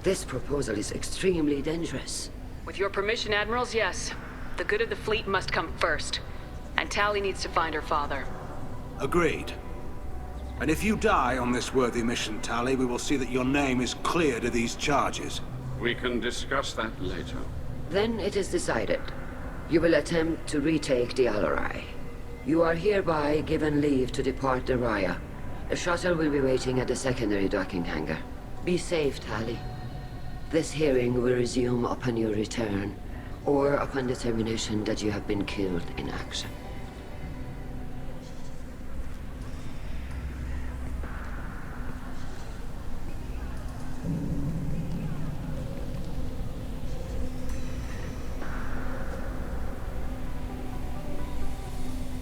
This proposal is extremely dangerous. With your permission, Admirals, yes. The good of the fleet must come first. And Tali needs to find her father. Agreed. And if you die on this worthy mission, Tali, we will see that your name is cleared of these charges. We can discuss that later. Then it is decided. You will attempt to retake the Alarai. You are hereby given leave to depart the Raya. A shuttle will be waiting at the secondary docking hangar. Be safe, Tali. This hearing will resume upon your return, or upon determination that you have been killed in action.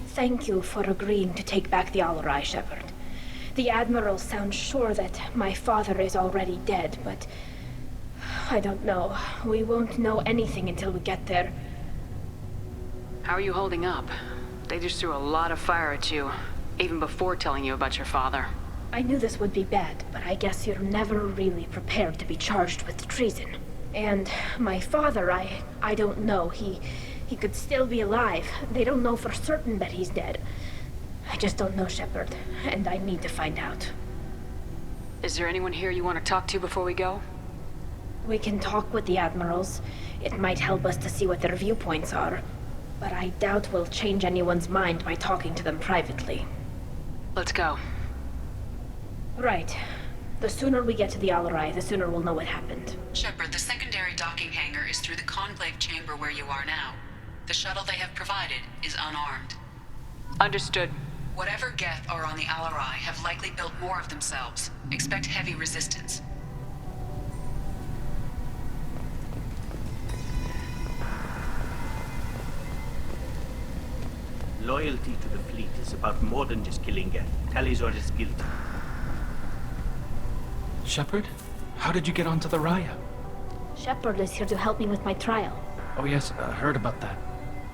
Thank you for agreeing to take back the Alarai, Shepard. The Admiral sounds sure that my father is already dead, but I don't know. We won't know anything until we get there. How are you holding up? They just threw a lot of fire at you, even before telling you about your father. I knew this would be bad, but I guess you're never really prepared to be charged with treason. And my father, I don't know. He could still be alive. They don't know for certain that he's dead. I just don't know, Shepard, and I need to find out. Is there anyone here you want to talk to before we go? We can talk with the Admirals. It might help us to see what their viewpoints are. But I doubt we'll change anyone's mind by talking to them privately. Let's go. Right. The sooner we get to the Alarai, the sooner we'll know what happened. Shepard, the secondary docking hangar is through the conclave chamber where you are now. The shuttle they have provided is unarmed. Understood. Whatever Geth are on the Alarai have likely built more of themselves. Expect heavy resistance. Loyalty to the fleet is about more than just killing Geth. Talizor is guilty. Shepard? How did you get onto the Raya? Shepard is here to help me with my trial. Oh yes, I heard about that.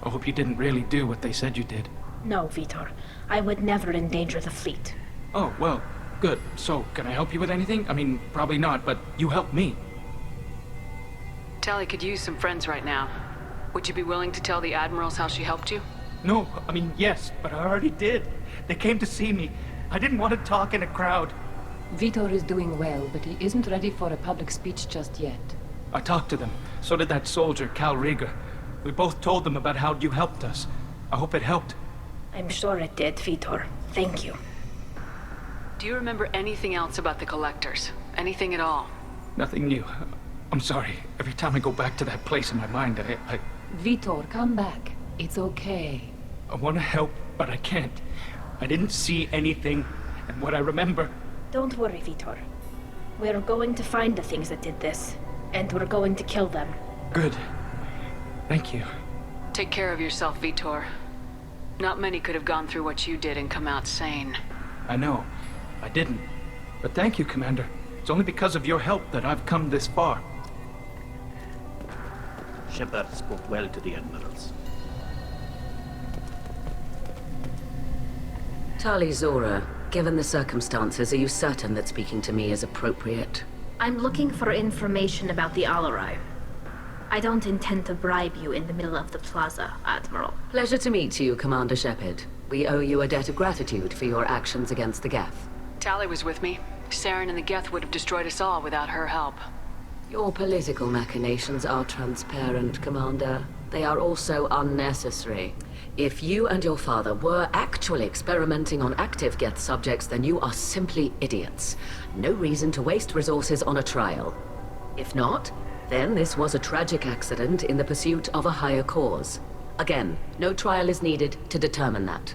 I hope you didn't really do what they said you did. No, Vitor. I would never endanger the fleet. Oh, well, good. So, can I help you with anything? I mean, probably not, but you helped me. Tali could use some friends right now. Would you be willing to tell the Admirals how she helped you? No, I mean, yes, but I already did. They came to see me. I didn't want to talk in a crowd. Vitor is doing well, but he isn't ready for a public speech just yet. I talked to them. So did that soldier, Cal Rieger. We both told them about how you helped us. I hope it helped. I'm sure it did, Vitor. Thank you. Do you remember anything else about the Collectors? Anything at all? Nothing new. I'm sorry. Every time I go back to that place in my mind, I... Vitor, come back. It's okay. I want to help, but I can't. I didn't see anything, and what I remember... Don't worry, Vitor. We're going to find the things that did this, and we're going to kill them. Good. Thank you. Take care of yourself, Vitor. Not many could have gone through what you did and come out sane. I know. I didn't. But thank you, Commander. It's only because of your help that I've come this far. Shepard spoke well to the Admirals. Tali Zora, given the circumstances, are you certain that speaking to me is appropriate? I'm looking for information about the Alarai. I don't intend to bribe you in the middle of the plaza, Admiral. Pleasure to meet you, Commander Shepard. We owe you a debt of gratitude for your actions against the Geth. Tali was with me. Saren and the Geth would have destroyed us all without her help. Your political machinations are transparent, Commander. They are also unnecessary. If you and your father were actually experimenting on active Geth subjects, then you are simply idiots. No reason to waste resources on a trial. If not, then this was a tragic accident in the pursuit of a higher cause. Again, no trial is needed to determine that.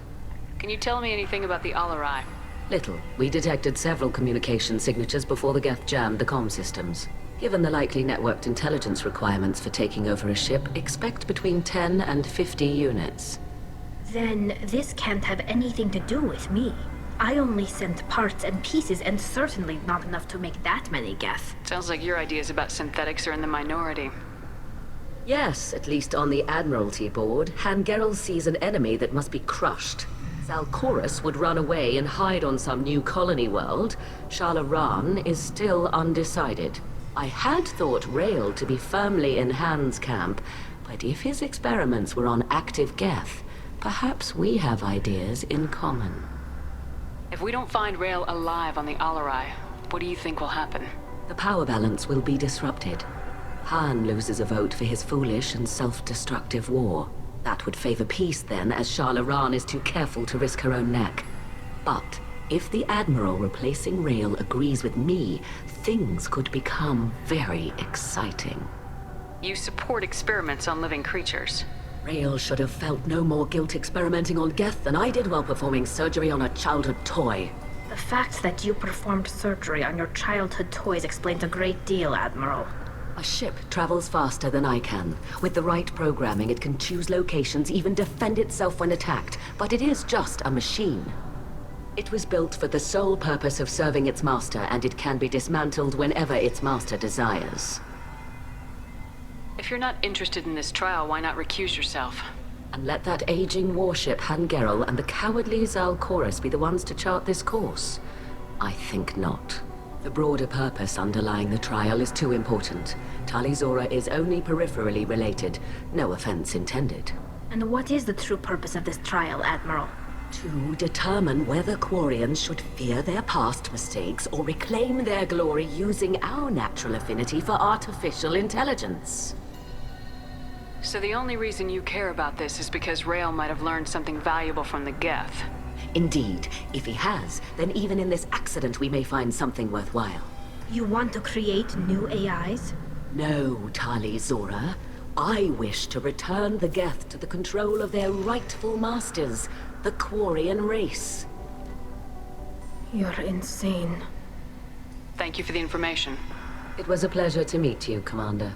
Can you tell me anything about the Alarai? Little. We detected several communication signatures before the Geth jammed the comm systems. Given the likely networked intelligence requirements for taking over a ship, expect between 10 and 50 units. Then this can't have anything to do with me. I only sent parts and pieces, and certainly not enough to make that many Geth. Sounds like your ideas about synthetics are in the minority. Yes, at least on the Admiralty board, Hangerel sees an enemy that must be crushed. Zalcorus would run away and hide on some new colony world. Shalaran is still undecided. I had thought Rail to be firmly in Han's camp, but if his experiments were on active Geth, perhaps we have ideas in common. If we don't find Rail alive on the Alarai, what do you think will happen? The power balance will be disrupted. Han loses a vote for his foolish and self-destructive war. That would favor peace then, as Shah Laran is too careful to risk her own neck. But if the Admiral replacing Rail agrees with me, things could become very exciting. You support experiments on living creatures. Rail should have felt no more guilt experimenting on Geth than I did while performing surgery on a childhood toy. The fact that you performed surgery on your childhood toys explains a great deal, Admiral. A ship travels faster than I can. With the right programming, it can choose locations, even defend itself when attacked. But it is just a machine. It was built for the sole purpose of serving its master, and it can be dismantled whenever its master desires. If you're not interested in this trial, why not recuse yourself? And let that aging warship Han Gerel and the cowardly Zal Chorus be the ones to chart this course? I think not. The broader purpose underlying the trial is too important. Tali Zora is only peripherally related. No offense intended. And what is the true purpose of this trial, Admiral? To determine whether Quarians should fear their past mistakes or reclaim their glory using our natural affinity for artificial intelligence. So the only reason you care about this is because Rail might have learned something valuable from the Geth. Indeed. If he has, then even in this accident we may find something worthwhile. You want to create new AIs? No, Tali Zora. I wish to return the Geth to the control of their rightful masters, the Quarian race. You're insane. Thank you for the information. It was a pleasure to meet you, Commander.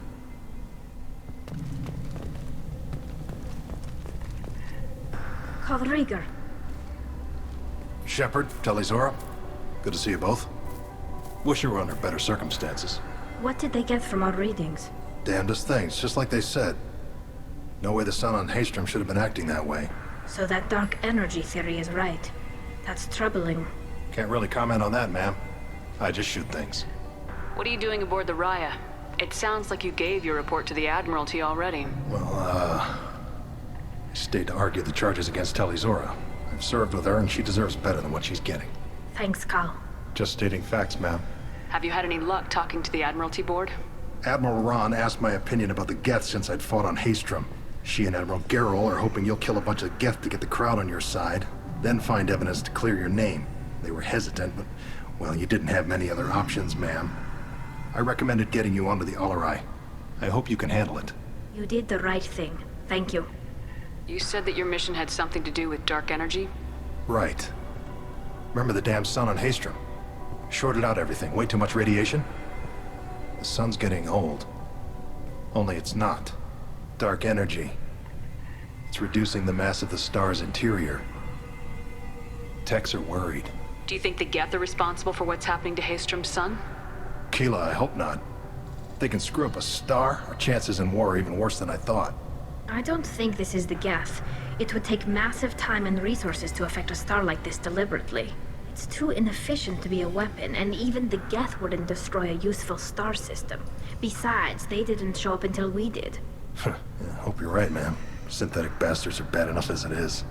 Rieger. Shepard, Tali Zora. Good to see you both. Wish you were under better circumstances. What did they get from our readings? Damnedest things, just like they said. No way the sun on Haystrom should have been acting that way. So that dark energy theory is right. That's troubling. Can't really comment on that, ma'am. I just shoot things. What are you doing aboard the Raya? It sounds like you gave your report to the Admiralty already. Well, I stayed to argue the charges against Tali Zora. I've served with her, and she deserves better than what she's getting. Thanks, Cal. Just stating facts, ma'am. Have you had any luck talking to the Admiralty board? Admiral Ron asked my opinion about the Geth since I'd fought on Haystrom. She and Admiral Gerol are hoping you'll kill a bunch of Geth to get the crowd on your side, then find evidence to clear your name. They were hesitant, but, well, you didn't have many other options, ma'am. I recommended getting you onto the Alarai. I hope you can handle it. You did the right thing. Thank you. You said that your mission had something to do with dark energy? Right. Remember the damn sun on Haystrom? Shorted out everything. Way too much radiation? The sun's getting old. Only it's not. Dark energy. It's reducing the mass of the star's interior. Techs are worried. Do you think the Geth are responsible for what's happening to Haystrom's sun? Keela, I hope not. If they can screw up a star, our chances in war are even worse than I thought. I don't think this is the Geth. It would take massive time and resources to affect a star like this deliberately. It's too inefficient to be a weapon, and even the Geth wouldn't destroy a useful star system. Besides, they didn't show up until we did. Yeah, hope you're right, ma'am. Synthetic bastards are bad enough as it is.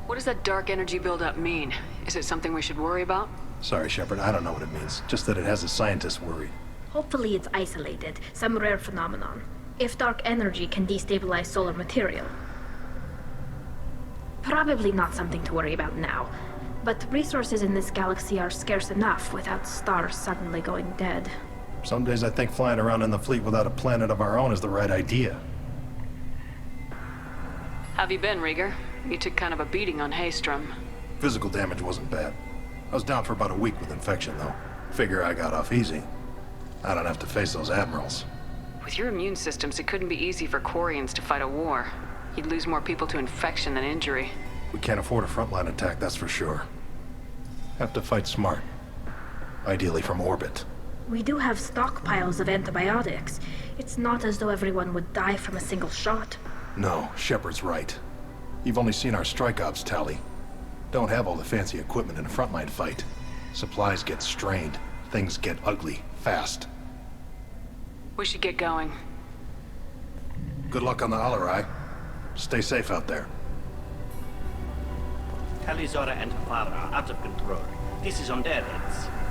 What does that dark energy buildup mean? Is it something we should worry about? Sorry, Shepard, I don't know what it means. Just that it has the scientists worried. Hopefully it's isolated, some rare phenomenon. If dark energy can destabilize solar material. Probably not something to worry about now. But resources in this galaxy are scarce enough without stars suddenly going dead. Some days I think flying around in the fleet without a planet of our own is the right idea. Have you been, Rieger? You took kind of a beating on Haystrom. Physical damage wasn't bad. I was down for about a week with infection, though. Figure I got off easy. I don't have to face those admirals. With your immune systems, it couldn't be easy for Quarians to fight a war. You'd lose more people to infection than injury. We can't afford a frontline attack, that's for sure. Have to fight smart. Ideally from orbit. We do have stockpiles of antibiotics. It's not as though everyone would die from a single shot. No, Shepard's right. You've only seen our strike ops, Tali. Don't have all the fancy equipment in a frontline fight. Supplies get strained. Things get ugly, fast. We should get going. Good luck on the Alarai. Stay safe out there. Talizora and her father are out of control. This is on their heads.